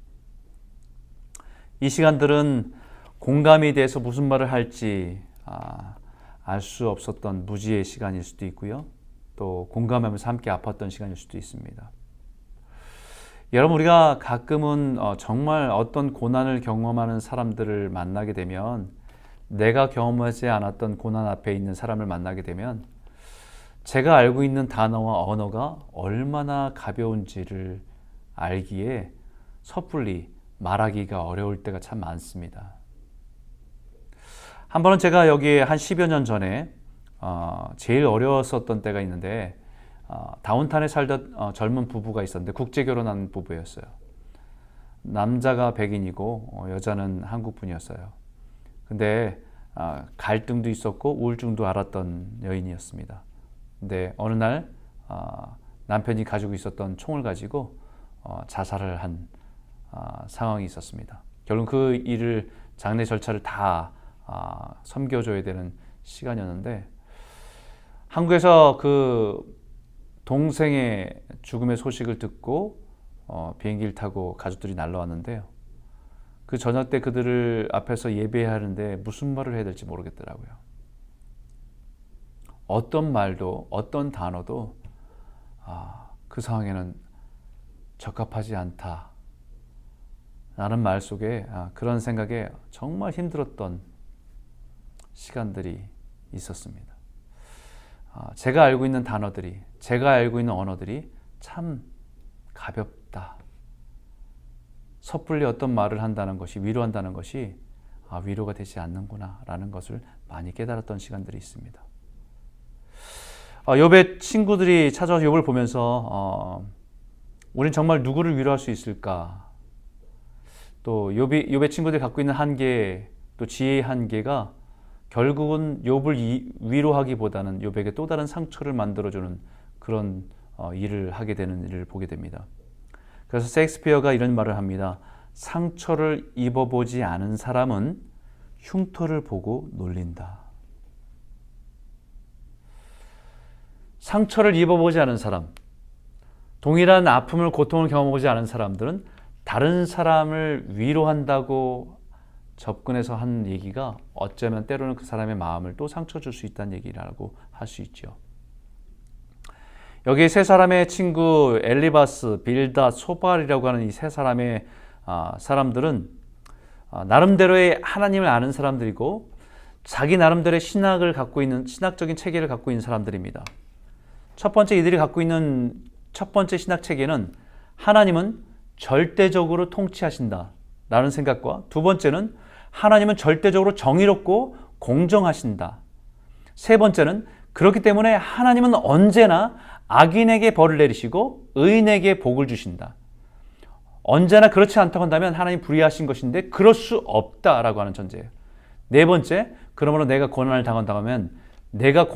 이 시간들은 공감이 돼서 무슨 말을 할지 알 수 없었던 무지의 시간일 수도 있고요. 또 공감하면서 함께 아팠던 시간일 수도 있습니다. 여러분 우리가 가끔은 정말 어떤 고난을 경험하는 사람들을 만나게 되면 내가 경험하지 않았던 고난 앞에 있는 사람을 만나게 되면 제가 알고 있는 단어와 언어가 얼마나 가벼운지를 알기에 섣불리 말하기가 어려울 때가 참 많습니다. 한 번은 제가 여기에 한 10여 년 전에 제일 어려웠었던 때가 있는데 다운타운에 살던 젊은 부부가 있었는데 국제 결혼한 부부였어요. 남자가 백인이고 여자는 한국 분이었어요. 근데 갈등도 있었고 우울증도 앓았던 여인이었습니다. 근데 어느 날 남편이 가지고 있었던 총을 가지고 자살을 한 상황이 있었습니다. 결국 그 일을 장례 절차를 다 섬겨줘야 되는 시간이었는데 한국에서 그 동생의 죽음의 소식을 듣고 비행기를 타고 가족들이 날라왔는데요. 그 저녁 때 그들을 앞에서 예배하는데 무슨 말을 해야 될지 모르겠더라고요. 어떤 말도 어떤 단어도 그 상황에는 적합하지 않다 라는 말 속에 그런 생각에 정말 힘들었던 시간들이 있었습니다. 제가 알고 있는 단어들이, 제가 알고 있는 언어들이 참 가볍다. 섣불리 어떤 말을 한다는 것이, 위로한다는 것이 위로가 되지 않는구나 라는 것을 많이 깨달았던 시간들이 있습니다. 욥의 친구들이 찾아와서 욥을 보면서 우린 정말 누구를 위로할 수 있을까? 또 욥의 친구들이 갖고 있는 한계, 또 지혜의 한계가 결국은 욥을 위로하기보다는 욥에게 또 다른 상처를 만들어주는 그런 일을 하게 되는 일을 보게 됩니다. 그래서 셰익스피어가 이런 말을 합니다. 상처를 입어보지 않은 사람은 흉터를 보고 놀린다. 상처를 입어보지 않은 사람, 동일한 아픔을, 고통을 경험하지 않은 사람들은 다른 사람을 위로한다고 접근해서 한 얘기가 어쩌면 때로는 그 사람의 마음을 또 상처 줄 수 있다는 얘기라고 할 수 있죠. 여기 세 사람의 친구 엘리바스, 빌닷, 소발이라고 하는 이 세 사람의 사람들은 나름대로의 하나님을 아는 사람들이고 자기 나름대로의 신학을 갖고 있는, 신학적인 체계를 갖고 있는 사람들입니다. 첫 번째, 이들이 갖고 있는 첫 번째 신학 체계는 하나님은 절대적으로 통치하신다 라는 생각과, 두 번째는 하나님은 절대적으로 정의롭고 공정하신다. 세 번째는 그렇기 때문에 하나님은 언제나 악인에게 벌을 내리시고 의인에게 복을 주신다. 언제나 그렇지 않다고 한다면 하나님 불의하신 것인데 그럴 수 없다라고 하는 전제예요. 네 번째, 그러므로 내가 고난을 당한다면 내가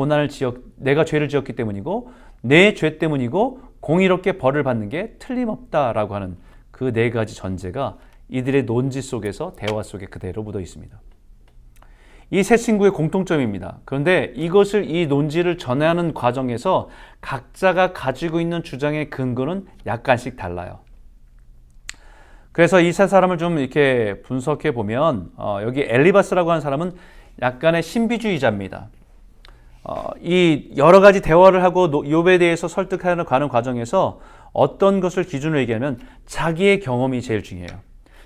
죄를 지었기 때문이고 내 죄 때문이고 공의롭게 벌을 받는 게 틀림없다라고 하는 그 네 가지 전제가 이들의 논지 속에서, 대화 속에 그대로 묻어 있습니다. 이 세 친구의 공통점입니다. 그런데 이것을, 이 논지를 전하는 과정에서 각자가 가지고 있는 주장의 근거는 약간씩 달라요. 그래서 이 세 사람을 좀 이렇게 분석해 보면 여기 엘리바스라고 하는 사람은 약간의 신비주의자입니다. 이 여러 가지 대화를 하고 욥에 대해서 설득하는 과정에서 어떤 것을 기준으로 얘기하면 자기의 경험이 제일 중요해요.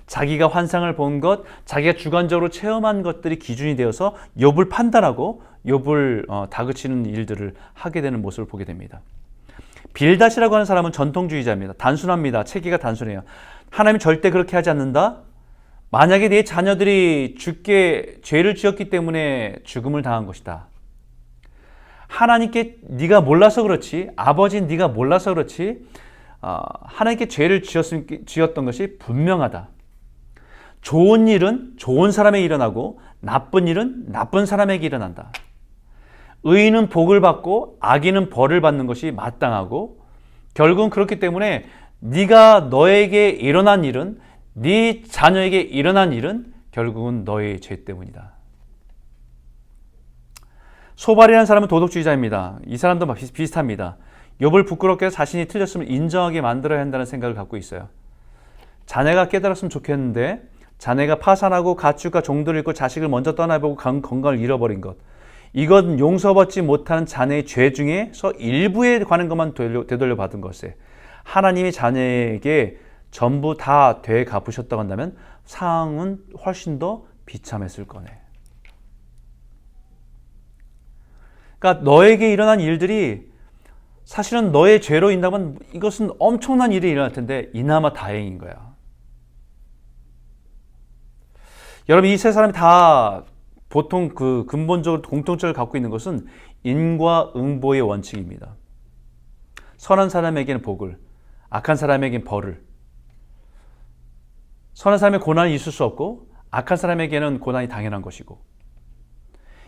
자기가 환상을 본 것, 자기가 주관적으로 체험한 것들이 기준이 되어서 욥을 판단하고 욥을 다그치는 일들을 하게 되는 모습을 보게 됩니다. 빌닷이라고 하는 사람은 전통주의자입니다. 단순합니다. 체계가 단순해요. 하나님이 절대 그렇게 하지 않는다. 만약에 네 자녀들이 죽게 죄를 지었기 때문에 죽음을 당한 것이다. 하나님께 네가 몰라서 그렇지, 아버지는 네가 몰라서 그렇지, 하나님께 죄를 지었던 것이 분명하다. 좋은 일은 좋은 사람에게 일어나고 나쁜 일은 나쁜 사람에게 일어난다. 의인은 복을 받고 악인은 벌을 받는 것이 마땅하고, 결국은 그렇기 때문에 네가 너에게 일어난 일은, 네 자녀에게 일어난 일은 결국은 너의 죄 때문이다. 소발이라는 사람은 도덕주의자입니다. 이 사람도 비슷합니다. 욥을 부끄럽게 해서 자신이 틀렸음을 인정하게 만들어야 한다는 생각을 갖고 있어요. 자네가 깨달았으면 좋겠는데 자네가 파산하고 가축과 종들을 잃고 자식을 먼저 떠나보고 건강을 잃어버린 것, 이건 용서받지 못하는 자네의 죄 중에서 일부에 관한 것만 되돌려 받은 것에 하나님이 자네에게 전부 다 되갚으셨다고 한다면 상황은 훨씬 더 비참했을 거네. 그러니까 너에게 일어난 일들이 사실은 너의 죄로 인다면 이것은 엄청난 일이 일어날 텐데 이나마 다행인 거야. 여러분, 이 세 사람이 다 보통 그 근본적으로 공통점을 갖고 있는 것은 인과응보의 원칙입니다. 선한 사람에게는 복을, 악한 사람에게는 벌을. 선한 사람의 고난이 있을 수 없고 악한 사람에게는 고난이 당연한 것이고,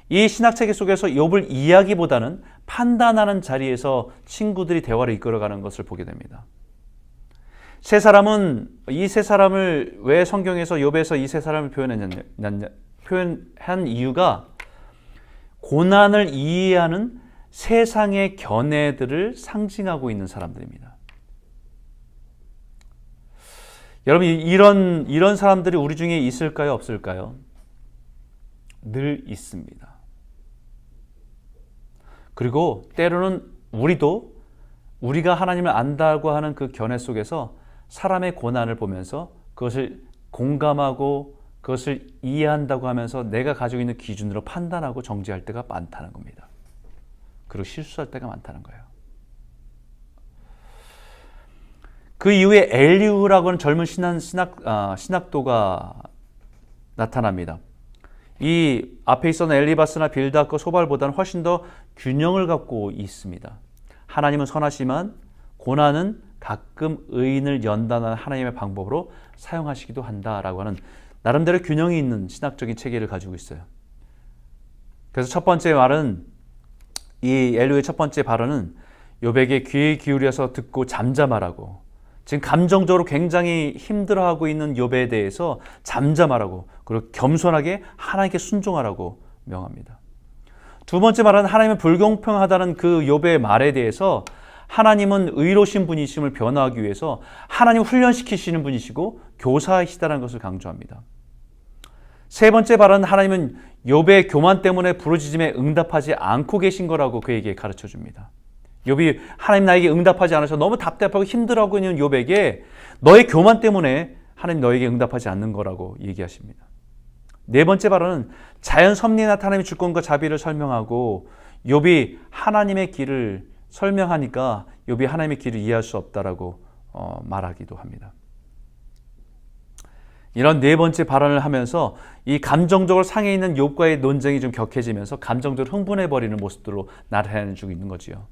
이 신학체계 속에서 욥을 이야기보다는 판단하는 자리에서 친구들이 대화를 이끌어가는 것을 보게 됩니다. 이 세 사람을 왜 성경에서 욥에서 이 세 사람을 표현한 이유가 고난을 이해하는 세상의 견해들을 상징하고 있는 사람들입니다. 여러분, 이런 사람들이 우리 중에 있을까요, 없을까요? 늘 있습니다. 그리고 때로는 우리가 하나님을 안다고 하는 그 견해 속에서 사람의 고난을 보면서 그것을 공감하고 그것을 이해한다고 하면서 내가 가지고 있는 기준으로 판단하고 정죄할 때가 많다는 겁니다. 그리고 실수할 때가 많다는 거예요. 그 이후에 엘리후라고 하는 젊은 신학도가 나타납니다. 이 앞에 있었던 엘리바스나 빌닷과 소발보다는 훨씬 더 균형을 갖고 있습니다. 하나님은 선하시지만 고난은 가끔 의인을 연단하는 하나님의 방법으로 사용하시기도 한다라고 하는 나름대로 균형이 있는 신학적인 체계를 가지고 있어요. 그래서 첫 번째 말은, 이 엘리후의 첫 번째 발언은 욥에게 귀 기울여서 듣고 잠잠하라고, 지금 감정적으로 굉장히 힘들어하고 있는 욥에 대해서 잠잠하라고, 그리고 겸손하게 하나님께 순종하라고 명합니다. 두 번째 말은 하나님은 불공평하다는 그 욥의 말에 대해서 하나님은 의로우신 분이심을 변화하기 위해서 하나님 훈련시키시는 분이시고 교사이시다는 것을 강조합니다. 세 번째 발언은 하나님은 욥의 교만 때문에 부르짖음에 응답하지 않고 계신 거라고 그에게 가르쳐 줍니다. 욥이 하나님 나에게 응답하지 않아서 너무 답답하고 힘들어하고 있는 욥에게 너의 교만 때문에 하나님 너에게 응답하지 않는 거라고 얘기하십니다. 네 번째 발언은 자연 섭리에 나타난 하나님의 주권과 자비를 설명하고 욥이 하나님의 길을 설명하니까 욥이 하나님의 길을 이해할 수 없다라고 말하기도 합니다. 이런 네 번째 발언을 하면서 이 감정적으로 상해 있는 욥과의 논쟁이 좀 격해지면서 감정적으로 흥분해버리는 모습들로 나타내주고 있는 거지요.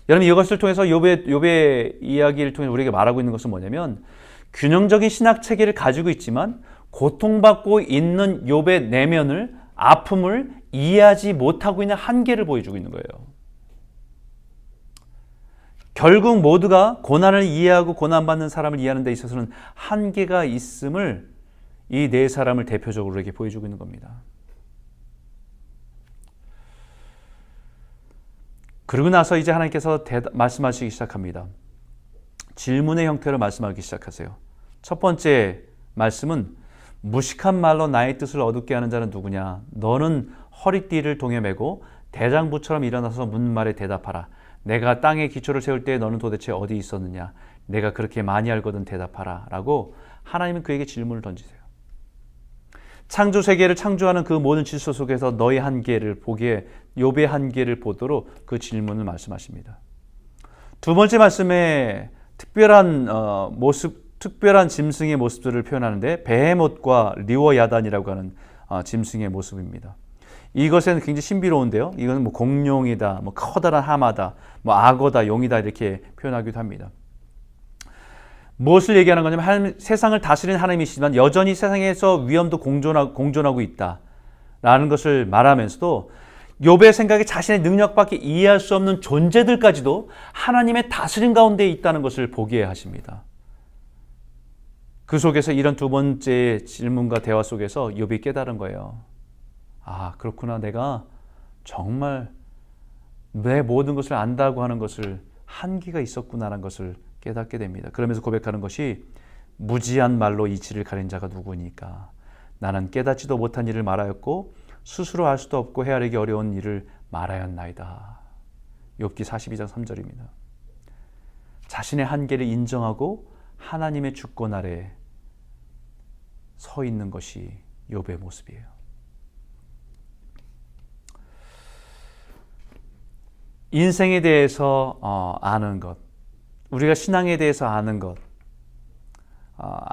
여러분, 이것을 통해서 욥의 이야기를 통해 우리에게 말하고 있는 것은 뭐냐면, 균형적인 신학 체계를 가지고 있지만 고통받고 있는 욥의 내면을, 아픔을 이해하지 못하고 있는 한계를 보여주고 있는 거예요. 결국 모두가 고난을 이해하고 고난받는 사람을 이해하는 데 있어서는 한계가 있음을 이 네 사람을 대표적으로 이렇게 보여주고 있는 겁니다. 그러고 나서 이제 하나님께서 말씀하시기 시작합니다. 질문의 형태로 말씀하기 시작하세요. 첫 번째 말씀은 무식한 말로 나의 뜻을 어둡게 하는 자는 누구냐? 너는 허리띠를 동에 메고 대장부처럼 일어나서 묻는 말에 대답하라. 내가 땅에 기초를 세울 때 너는 도대체 어디 있었느냐? 내가 그렇게 많이 알거든 대답하라. 라고 하나님은 그에게 질문을 던지세요. 창조 세계를 창조하는 그 모든 질서 속에서 너의 한계를 보기에, 욥의 한계를 보도록 그 질문을 말씀하십니다. 두 번째 말씀에 특별한 짐승의 모습들을 표현하는데 베헤못과 리워야단이라고 하는 짐승의 모습입니다. 이것은 굉장히 신비로운데요. 이건 뭐 공룡이다, 뭐 커다란 하마다, 뭐 악어다, 용이다 이렇게 표현하기도 합니다. 무엇을 얘기하는 거냐면 세상을 다스리는 하나님이시지만 여전히 세상에서 위험도 공존하고 있다라는 것을 말하면서도 욥의 생각에 자신의 능력밖에 이해할 수 없는 존재들까지도 하나님의 다스림 가운데 있다는 것을 보게 하십니다. 그 속에서 이런 두 번째 질문과 대화 속에서 욥이 깨달은 거예요. 아, 그렇구나. 내가 정말 내 모든 것을 안다고 하는 것을 한계가 있었구나라는 것을 깨닫게 됩니다. 그러면서 고백하는 것이 무지한 말로 이치를 가린 자가 누구니까? 나는 깨닫지도 못한 일을 말하였고 스스로 알 수도 없고 헤아리기 어려운 일을 말하였나이다. 욥기 42장 3절입니다. 자신의 한계를 인정하고 하나님의 주권 아래 서 있는 것이 욥의 모습이에요. 인생에 대해서 아는 것, 우리가 신앙에 대해서 아는 것,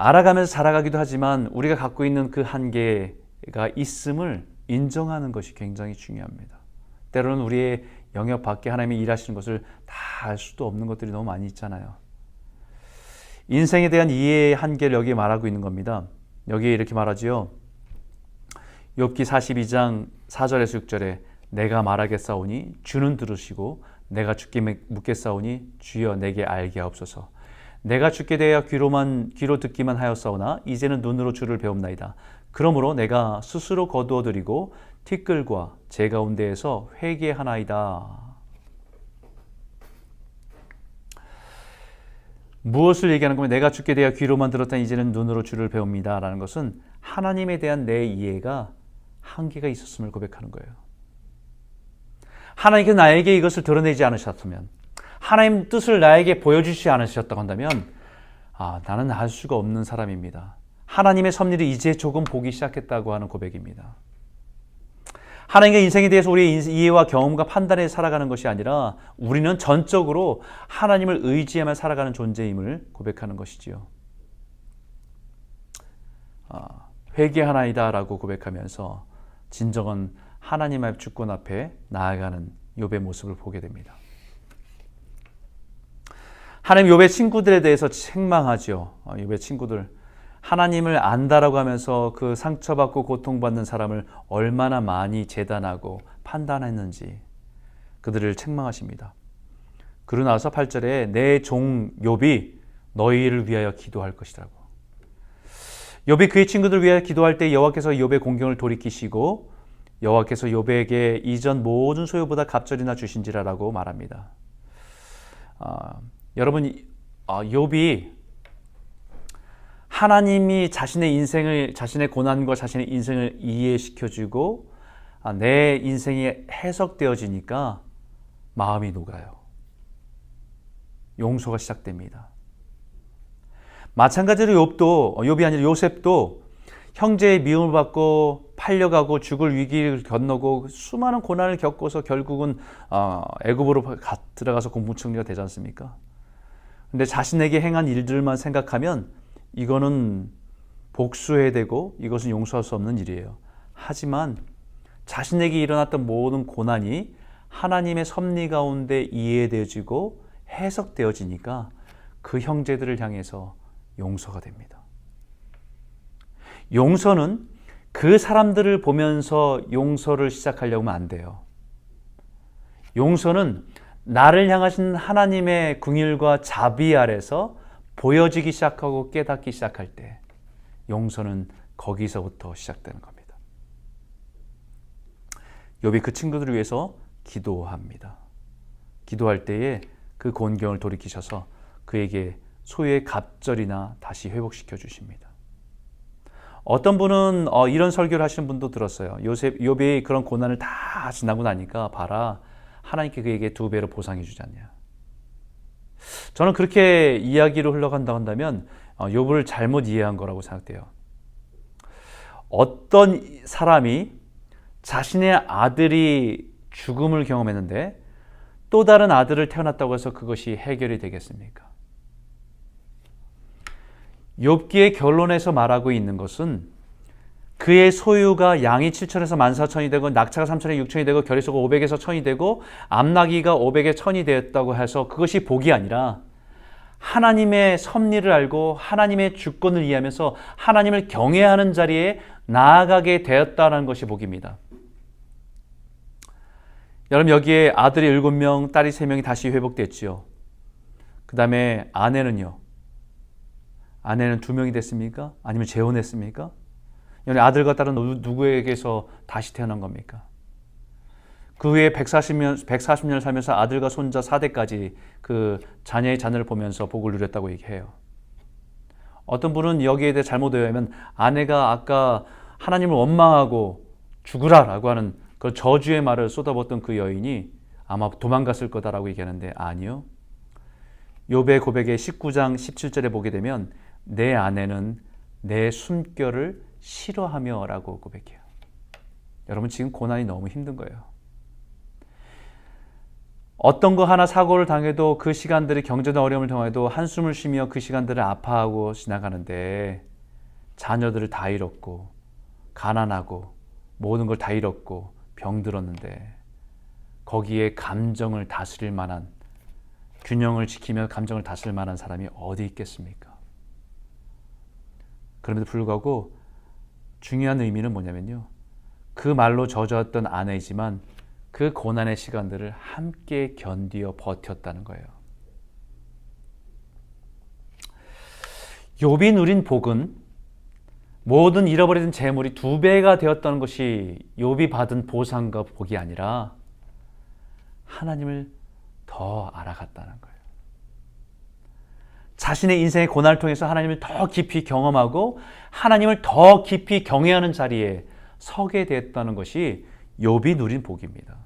알아가면서 자라가기도 하지만 우리가 갖고 있는 그 한계가 있음을 인정하는 것이 굉장히 중요합니다. 때로는 우리의 영역 밖에 하나님이 일하시는 것을 다 알 수도 없는 것들이 너무 많이 있잖아요. 인생에 대한 이해의 한계를 여기에 말하고 있는 겁니다. 여기에 이렇게 말하지요. 욥기 42장 4절에서 6절에 내가 말하겠사오니 주는 들으시고 내가 주께 묻겠사오니 주여 내게 알게 하옵소서. 내가 주께 대하여 귀로 듣기만 하였사오나 이제는 눈으로 주를 배웁나이다. 그러므로 내가 스스로 거두어드리고 티끌과 제 가운데에서 회개하나이다. 무엇을 얘기하는 거면 내가 주께 대하여 귀로만 들었다니 이제는 눈으로 주를 배웁니다 라는 것은 하나님에 대한 내 이해가 한계가 있었음을 고백하는 거예요. 하나님께서 나에게 이것을 드러내지 않으셨다면, 하나님 뜻을 나에게 보여주시지 않으셨다고 한다면 나는 알 수가 없는 사람입니다. 하나님의 섭리를 이제 조금 보기 시작했다고 하는 고백입니다. 하나님의 인생에 대해서 우리의 이해와 경험과 판단에 살아가는 것이 아니라 우리는 전적으로 하나님을 의지하며 살아가는 존재임을 고백하는 것이지요. 회개하나이다 라고 고백하면서 진정한 하나님의 주권 앞에 나아가는 욥의 모습을 보게 됩니다. 하나님 욥의 친구들에 대해서 책망하죠. 욥의 친구들, 하나님을 안다라고 하면서 그 상처받고 고통받는 사람을 얼마나 많이 재단하고 판단했는지 그들을 책망하십니다. 그러고 나서 8절에 내 종 욥이 너희를 위하여 기도할 것이라고. 욥이 그의 친구들을 위하여 기도할 때 여호와께서 욥의 공경을 돌이키시고 여호와께서 욥에게 이전 모든 소유보다 갑절이나 주신지라라고 말합니다. 여러분, 욥이 하나님이 자신의 인생을, 자신의 고난과 자신의 인생을 이해시켜주고 내 인생이 해석되어지니까 마음이 녹아요. 용서가 시작됩니다. 마찬가지로 욥이 아니라 요셉도 형제의 미움을 받고 팔려가고 죽을 위기를 건너고 수많은 고난을 겪어서 결국은 애굽으로 들어가서 공무총리가 되지 않습니까? 근데 자신에게 행한 일들만 생각하면 이거는 복수해야 되고 이것은 용서할 수 없는 일이에요. 하지만 자신에게 일어났던 모든 고난이 하나님의 섭리 가운데 이해되어지고 해석되어지니까 그 형제들을 향해서 용서가 됩니다. 용서는 그 사람들을 보면서 용서를 시작하려고 하면 안 돼요. 용서는 나를 향하신 하나님의 긍휼과 자비 아래서 보여지기 시작하고 깨닫기 시작할 때 용서는 거기서부터 시작되는 겁니다. 욥이 그 친구들을 위해서 기도합니다. 기도할 때에 그 곤경을 돌이키셔서 그에게 소유의 갑절이나 다시 회복시켜 주십니다. 어떤 분은 이런 설교를 하시는 분도 들었어요. 욥이 그런 고난을 다 지나고 나니까 봐라, 하나님께 그에게 2배로 보상해 주지 않냐. 저는 그렇게 이야기로 흘러간다고 한다면 욥을 잘못 이해한 거라고 생각돼요. 어떤 사람이 자신의 아들이 죽음을 경험했는데 또 다른 아들을 태어났다고 해서 그것이 해결이 되겠습니까? 욥기의 결론에서 말하고 있는 것은 그의 소유가 양이 7천에서 14,000이 되고 낙차가 3천에 6천이 되고 결의소가 500에서 1000이 되고 암나귀가 500에 1000이 되었다고 해서 그것이 복이 아니라 하나님의 섭리를 알고 하나님의 주권을 이해하면서 하나님을 경외하는 자리에 나아가게 되었다는 것이 복입니다. 여러분, 여기에 아들이 7명, 딸이 3명이 다시 회복됐지요. 그 다음에 아내는요? 아내는 2명이 됐습니까? 아니면 재혼했습니까? 아들과 딸은 누구에게서 다시 태어난 겁니까? 그 후에 140년 살면서 아들과 손자 4대까지 그 자녀의 자녀를 보면서 복을 누렸다고 얘기해요. 어떤 분은 여기에 대해 잘못 오해하면 아내가 아까 하나님을 원망하고 죽으라라고 하는 그 저주의 말을 쏟아붓던 그 여인이 아마 도망갔을 거다라고 얘기하는데 아니요. 욥의 고백의 19장 17절에 보게 되면 내 아내는 내 숨결을 싫어하며 라고 고백해요. 여러분, 지금 고난이 너무 힘든 거예요. 어떤 거 하나 사고를 당해도 그 시간들이 경제적 어려움을 통해도 한숨을 쉬며 그 시간들을 아파하고 지나가는데 자녀들을 다 잃었고 가난하고 모든 걸 다 잃었고 병들었는데 거기에 감정을 다스릴 만한 균형을 지키며 감정을 다스릴 만한 사람이 어디 있겠습니까? 그럼에도 불구하고 중요한 의미는 뭐냐면요. 그 말로 젖어왔던 아내이지만 그 고난의 시간들을 함께 견디어 버텼다는 거예요. 욥이 누린 복은 모든 잃어버린 재물이 2배가 되었다는 것이 욥이 받은 보상과 복이 아니라 하나님을 더 알아갔다는 거예요. 자신의 인생의 고난을 통해서 하나님을 더 깊이 경험하고 하나님을 더 깊이 경외하는 자리에 서게 됐다는 것이 욥이 누린 복입니다.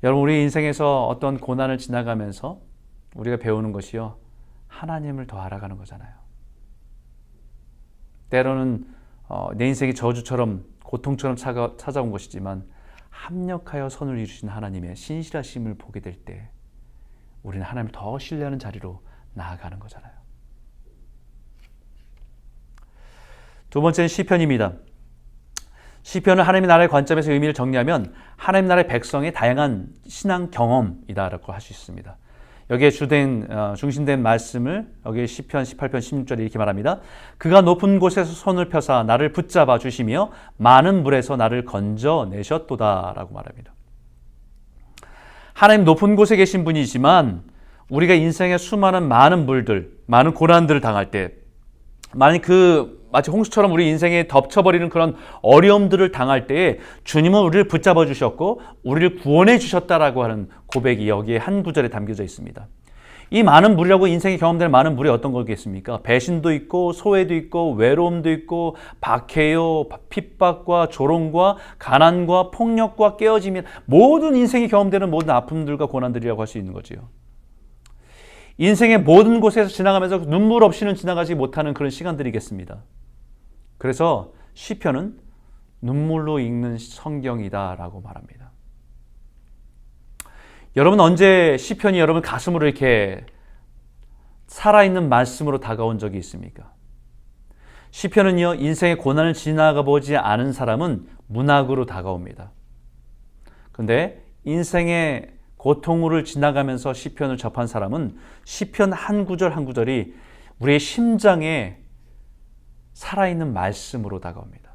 여러분, 우리 인생에서 어떤 고난을 지나가면서 우리가 배우는 것이요, 하나님을 더 알아가는 거잖아요. 때로는 내 인생이 저주처럼 고통처럼 찾아온 것이지만 합력하여 선을 이루신 하나님의 신실하심을 보게 될 때 우리는 하나님을 더 신뢰하는 자리로 나아가는 거잖아요. 두 번째는 시편입니다. 시편은 하나님의 나라의 관점에서 의미를 정리하면 하나님 나라의 백성의 다양한 신앙 경험이다라고 할 수 있습니다. 여기에 중심된 말씀을 여기 시편 18편 16절에 이렇게 말합니다. 그가 높은 곳에서 손을 펴사 나를 붙잡아 주시며 많은 물에서 나를 건져내셨도다 라고 말합니다. 하나님 높은 곳에 계신 분이지만 우리가 인생의 수많은 많은 물들, 많은 고난들을 당할 때 마치 홍수처럼 우리 인생에 덮쳐버리는 그런 어려움들을 당할 때에 주님은 우리를 붙잡아 주셨고 우리를 구원해 주셨다라고 하는 고백이 여기에 한 구절에 담겨져 있습니다. 이 많은 물이라고 인생에 경험되는 많은 물이 어떤 거겠습니까? 배신도 있고 소외도 있고 외로움도 있고 박해요, 핍박과 조롱과 가난과 폭력과 깨어짐이 모든 인생에 경험되는 모든 아픔들과 고난들이라고 할 수 있는 거지요. 인생의 모든 곳에서 지나가면서 눈물 없이는 지나가지 못하는 그런 시간들이겠습니다. 그래서 시편은 눈물로 읽는 성경이다라고 말합니다. 여러분 언제 시편이 여러분 가슴으로 이렇게 살아있는 말씀으로 다가온 적이 있습니까? 시편은요, 인생의 고난을 지나가 보지 않은 사람은 문학으로 다가옵니다. 그런데 인생의 고통을 지나가면서 시편을 접한 사람은 시편 한 구절 한 구절이 우리의 심장에 살아있는 말씀으로 다가옵니다.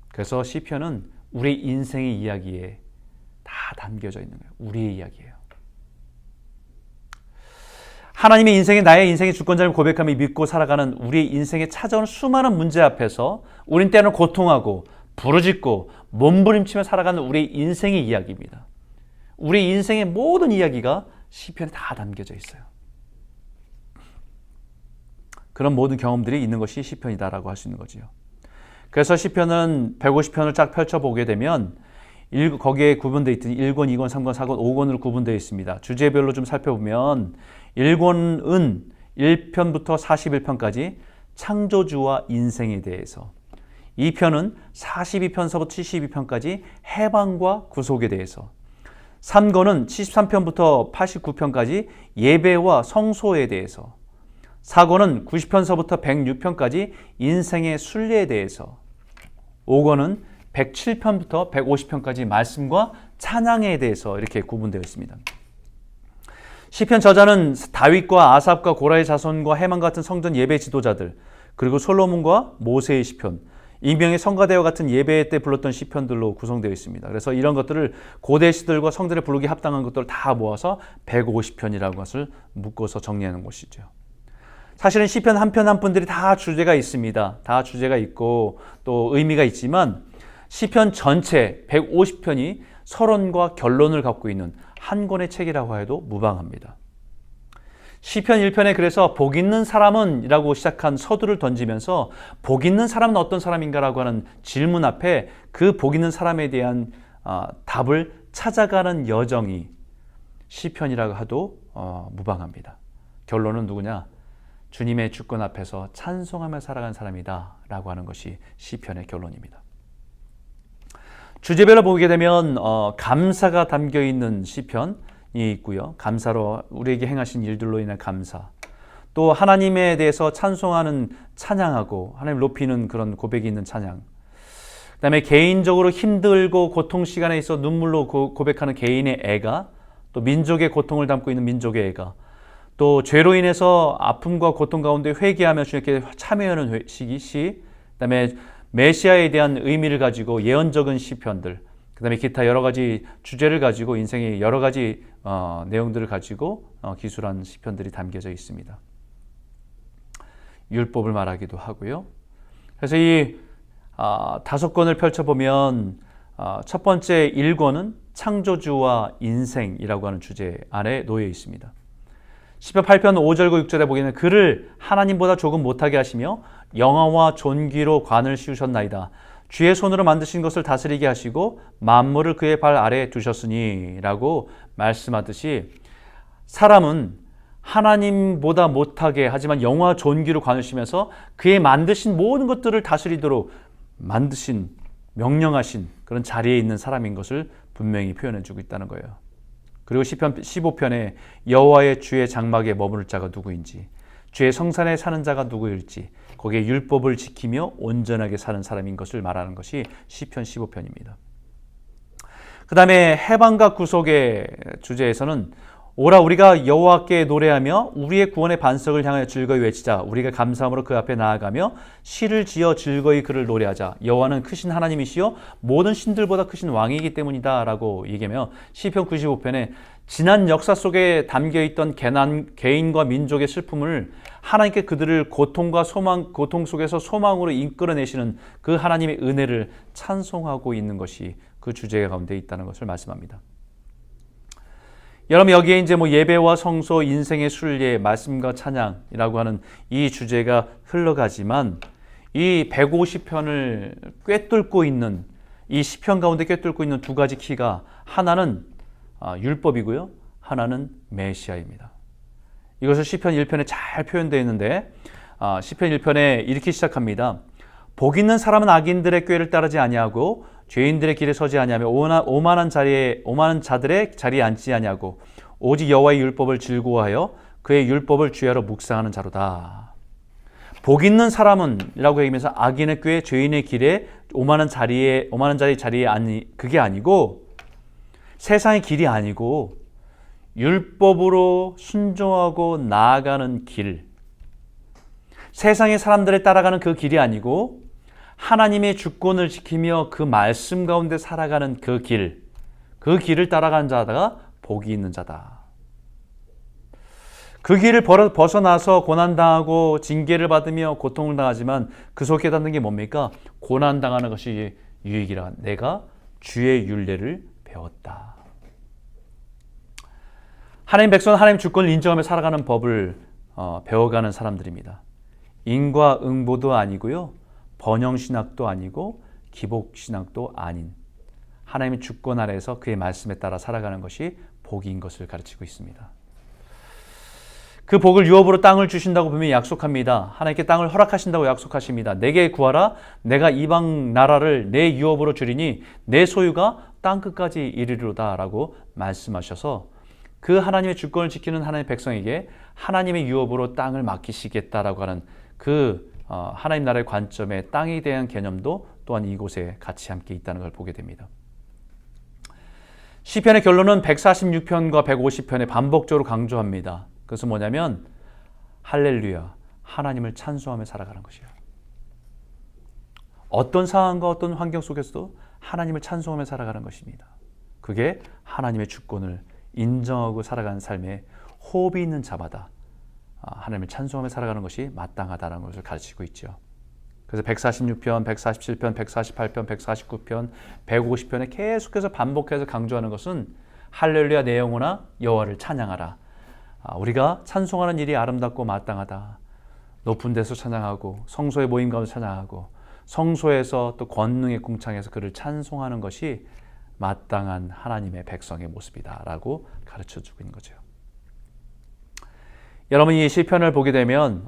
그래서 시편은 우리 인생의 이야기에 다 담겨져 있는 거예요. 우리의 이야기예요. 하나님의 나의 인생의 주권자를 고백하며 믿고 살아가는 우리 인생에 찾아오는 수많은 문제 앞에서 우린 때로는 고통하고 부르짖고 몸부림치며 살아가는 우리 인생의 이야기입니다. 우리 인생의 모든 이야기가 시편에 다 담겨져 있어요. 그런 모든 경험들이 있는 것이 시편이다라고 할 수 있는 거지요. 그래서 시편은 150편을 쫙 펼쳐보게 되면 거기에 구분되어 있듯이 1권, 2권, 3권, 4권, 5권으로 구분되어 있습니다. 주제별로 좀 살펴보면 1권은 1편부터 41편까지 창조주와 인생에 대해서, 2편은 42편서부터 72편까지 해방과 구속에 대해서, 3권은 73편부터 89편까지 예배와 성소에 대해서, 4권은 90편서부터 106편까지 인생의 순례에 대해서, 5권은 107편부터 150편까지 말씀과 찬양에 대해서 이렇게 구분되어 있습니다. 시편 저자는 다윗과 아삽과 고라의 자손과 해만 같은 성전 예배 지도자들, 그리고 솔로몬과 모세의 시편, 이명의 성가대와 같은 예배 때 불렀던 시편들로 구성되어 있습니다. 그래서 이런 것들을 고대 시들과 성들에 부르기 합당한 것들을 다 모아서 150편이라는 것을 묶어서 정리하는 것이죠. 사실은 시편 한 편 한 편들이 다 주제가 있습니다. 다 주제가 있고 또 의미가 있지만 시편 전체 150편이 서론과 결론을 갖고 있는 한 권의 책이라고 해도 무방합니다. 시편 1편에 그래서 복 있는 사람은 이라고 시작한 서두를 던지면서 복 있는 사람은 어떤 사람인가라고 하는 질문 앞에 그 복 있는 사람에 대한 답을 찾아가는 여정이 시편이라고 해도 무방합니다. 결론은 누구냐? 주님의 주권 앞에서 찬송하며 살아간 사람이다 라고 하는 것이 시편의 결론입니다. 주제별로 보게 되면 감사가 담겨 있는 시편이 있고요. 감사로 우리에게 행하신 일들로 인한 감사. 또 하나님에 대해서 찬송하는 찬양하고 하나님 높이는 그런 고백이 있는 찬양. 그다음에 개인적으로 힘들고 고통 시간에 있어 눈물로 고백하는 개인의 애가, 또 민족의 고통을 담고 있는 민족의 애가, 또 죄로 인해서 아픔과 고통 가운데 회개하며 주님께 참여하는 시, 그다음에 메시아에 대한 의미를 가지고 예언적인 시편들, 그다음에 기타 여러 가지 주제를 가지고 인생의 여러 가지 내용들을 가지고 기술한 시편들이 담겨져 있습니다. 율법을 말하기도 하고요. 그래서 이 5권을 펼쳐보면 첫 번째 1권은 창조주와 인생이라고 하는 주제 안에 놓여 있습니다. 시편 8편 5절과 6절에 보기에는 그를 하나님보다 조금 못하게 하시며 영화와 존귀로 관을 씌우셨나이다. 주의 손으로 만드신 것을 다스리게 하시고 만물을 그의 발 아래에 두셨으니 라고 말씀하듯이 사람은 하나님보다 못하게 하지만 영화 존귀로 관을 씌우면서 그의 만드신 모든 것들을 다스리도록 만드신 명령하신 그런 자리에 있는 사람인 것을 분명히 표현해주고 있다는 거예요. 그리고 시편 15편에 여호와의 주의 장막에 머무를 자가 누구인지, 주의 성산에 사는 자가 누구일지, 거기에 율법을 지키며 온전하게 사는 사람인 것을 말하는 것이 시편 15편입니다. 그 다음에 해방과 구속의 주제에서는 오라 우리가 여호와께 노래하며 우리의 구원의 반석을 향하여 즐거이 외치자. 우리가 감사함으로 그 앞에 나아가며 시를 지어 즐거이 그를 노래하자. 여호와는 크신 하나님이시요 모든 신들보다 크신 왕이기 때문이다 라고 얘기하며 시편 95편에 지난 역사 속에 담겨있던 개인과 민족의 슬픔을 하나님께 그들을 고통 속에서 소망으로 이끌어내시는 그 하나님의 은혜를 찬송하고 있는 것이 그 주제 가운데 있다는 것을 말씀합니다. 여러분 여기에 이제 예배와 성소, 인생의 순례, 말씀과 찬양이라고 하는 이 주제가 흘러가지만 이 150편을 꿰뚫고 있는 이 시편 가운데 꿰뚫고 있는 두 가지 키가 하나는 율법이고요. 하나는 메시아입니다. 이것을 시편 1편에 잘 표현되어 있는데 시편 1편에 이렇게 시작합니다. 복 있는 사람은 악인들의 꾀를 따르지 아니하고 죄인들의 길에 서지 아니하며 오만한 자들의 자리에 앉지 아니하고 오직 여호와의 율법을 즐거워하여 그의 율법을 주야로 묵상하는 자로다. 복 있는 사람은 이라고 얘기하면서 악인의 꾀, 죄인의 길에 오만한 자리의 자리에 그게 아니고 세상의 길이 아니고 율법으로 순종하고 나아가는 길, 세상의 사람들을 따라가는 그 길이 아니고 하나님의 주권을 지키며 그 말씀 가운데 살아가는 그 길을 따라가는 자가 복이 있는 자다. 그 길을 벗어나서 고난당하고 징계를 받으며 고통을 당하지만 그 속에 닿는 게 뭡니까? 고난당하는 것이 유익이라. 내가 주의 율례를 배웠다. 하나님 백성은 하나님 주권을 인정하며 살아가는 법을 배워가는 사람들입니다. 인과응보도 아니고요. 번영신학도 아니고 기복신학도 아닌 하나님의 주권 아래에서 그의 말씀에 따라 살아가는 것이 복인 것을 가르치고 있습니다. 그 복을 유업으로 땅을 주신다고 분명히 약속합니다. 하나님께 땅을 허락하신다고 약속하십니다. 내게 구하라. 내가 이방 나라를 내 유업으로 주리니 내 소유가 땅끝까지 이르리로다 라고 말씀하셔서 그 하나님의 주권을 지키는 하나님의 백성에게 하나님의 유업으로 땅을 맡기시겠다라고 하는 그 하나님 나라의 관점의 땅에 대한 개념도 또한 이곳에 같이 함께 있다는 걸 보게 됩니다. 시편의 결론은 146편과 150편에 반복적으로 강조합니다. 그것은 뭐냐면 할렐루야, 하나님을 찬송하며 살아가는 것이에요. 어떤 상황과 어떤 환경 속에서도 하나님을 찬송하며 살아가는 것입니다. 그게 하나님의 주권을 인정하고 살아가는 삶에 호흡이 있는 자마다 하나님을 찬송하며 살아가는 것이 마땅하다는 것을 가르치고 있죠. 그래서 146편, 147편, 148편, 149편, 150편에 계속해서 반복해서 강조하는 것은 할렐루야 내 영혼아 여호와를 찬양하라. 우리가 찬송하는 일이 아름답고 마땅하다. 높은 데서 찬양하고 성소의 모임 가운데 찬양하고 성소에서 또 권능의 궁창에서 그를 찬송하는 것이 마땅한 하나님의 백성의 모습이다라고 가르쳐주고 있는 거죠. 여러분 이 시편을 보게 되면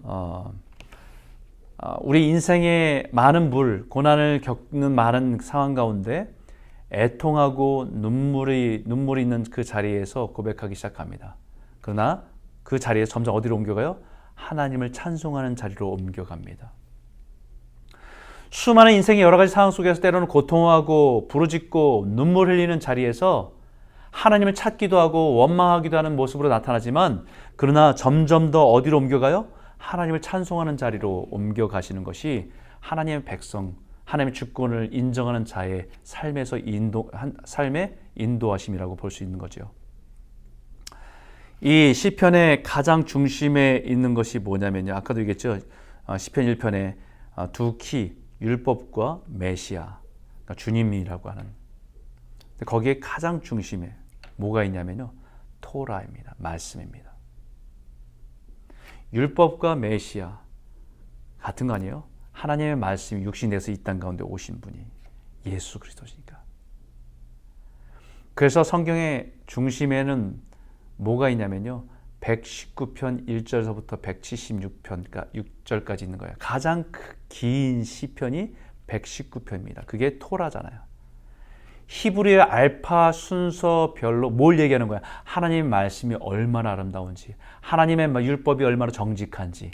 우리 인생의 많은 고난을 겪는 많은 상황 가운데 애통하고 눈물이 있는 그 자리에서 고백하기 시작합니다. 그러나 그 자리에 점점 어디로 옮겨가요? 하나님을 찬송하는 자리로 옮겨갑니다. 수많은 인생의 여러 가지 상황 속에서 때로는 고통하고 부르짖고 눈물 흘리는 자리에서 하나님을 찾기도 하고 원망하기도 하는 모습으로 나타나지만, 그러나 점점 더 어디로 옮겨가요? 하나님을 찬송하는 자리로 옮겨가시는 것이 하나님의 백성, 하나님의 주권을 인정하는 자의 삶의 인도하심이라고 볼 수 있는 거죠. 이 시편의 가장 중심에 있는 것이 뭐냐면요, 아까도 얘기했죠. 시편 1편에 두 키, 율법과 메시아, 그러니까 주님이라고 하는, 거기에 가장 중심에 뭐가 있냐면요, 토라입니다. 말씀입니다. 율법과 메시아 같은 거 아니에요? 하나님의 말씀이 육신이 돼서 이 땅 가운데 오신 분이 예수 그리스도시니까. 그래서 성경의 중심에는 뭐가 있냐면요, 119편 1절서부터 176편 6절까지 있는 거예요. 가장 긴 시편이 119편입니다. 그게 토라잖아요. 히브리어의 알파 순서별로 뭘 얘기하는 거야? 하나님의 말씀이 얼마나 아름다운지, 하나님의 율법이 얼마나 정직한지,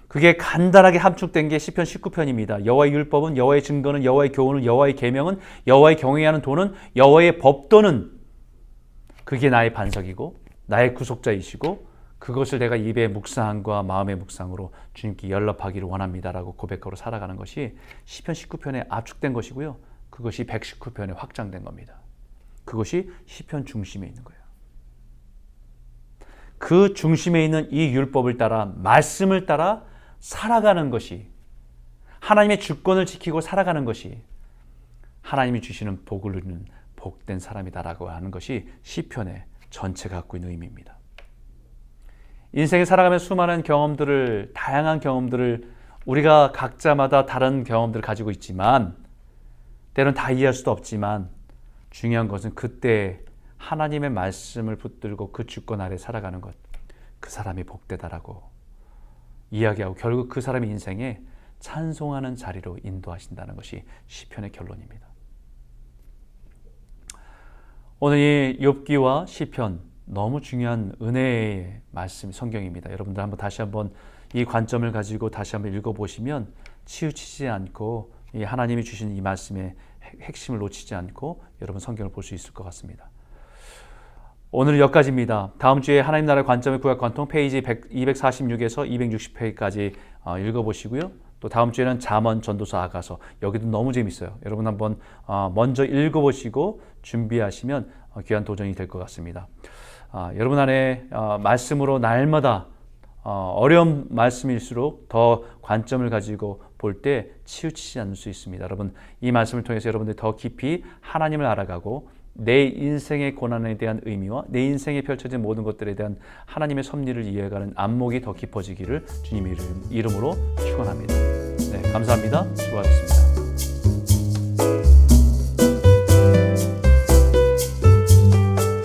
그게 간단하게 함축된 게 시편 19편입니다. 여호와의 율법은, 여호와의 증거는, 여호와의 교훈은, 여호와의 계명은, 여호와의 경외하는 도는, 여호와의 법도는, 그게 나의 반석이고 나의 구속자이시고 그것을 내가 입의 묵상과 마음의 묵상으로 주님께 연락하기를 원합니다라고 고백하고 살아가는 것이 시편 19편에 압축된 것이고요. 그것이 119편에 확장된 겁니다. 그것이 시편 중심에 있는 거예요. 그 중심에 있는 이 율법을 따라, 말씀을 따라 살아가는 것이, 하나님의 주권을 지키고 살아가는 것이 하나님이 주시는 복을 누리는 복된 사람이다라고 하는 것이 시편의 전체가 갖고 있는 의미입니다. 인생에 살아가면 수많은 경험들을, 다양한 경험들을, 우리가 각자마다 다른 경험들을 가지고 있지만, 때로는 다 이해할 수도 없지만, 중요한 것은 그때 하나님의 말씀을 붙들고 그 주권 아래 살아가는 것, 그 사람이 복되다라고 이야기하고 결국 그 사람의 인생에 찬송하는 자리로 인도하신다는 것이 시편의 결론입니다. 오늘 이 욥기와 시편, 너무 중요한 은혜의 말씀, 성경입니다. 여러분들 다시 한번 이 관점을 가지고 다시 한번 읽어보시면 치우치지 않고 이 하나님이 주신 이 말씀의 핵심을 놓치지 않고 여러분 성경을 볼 수 있을 것 같습니다. 오늘은 여기까지입니다. 다음 주에 하나님 나라의 관점의 구약 관통 페이지 246에서 260페이지까지 읽어보시고요. 또 다음 주에는 잠언, 전도서, 아가서, 여기도 너무 재밌어요. 여러분 한번 먼저 읽어보시고 준비하시면 귀한 도전이 될 것 같습니다. 여러분 안에 말씀으로 날마다 어려운 말씀일수록 더 관점을 가지고 볼 때 치우치지 않을 수 있습니다. 여러분, 이 말씀을 통해서 여러분들이 더 깊이 하나님을 알아가고 내 인생의 고난에 대한 의미와 내 인생에 펼쳐진 모든 것들에 대한 하나님의 섭리를 이해가는 안목이 더 깊어지기를 주님의 이름으로 축원합니다. 네, 감사합니다. 수고하셨습니다.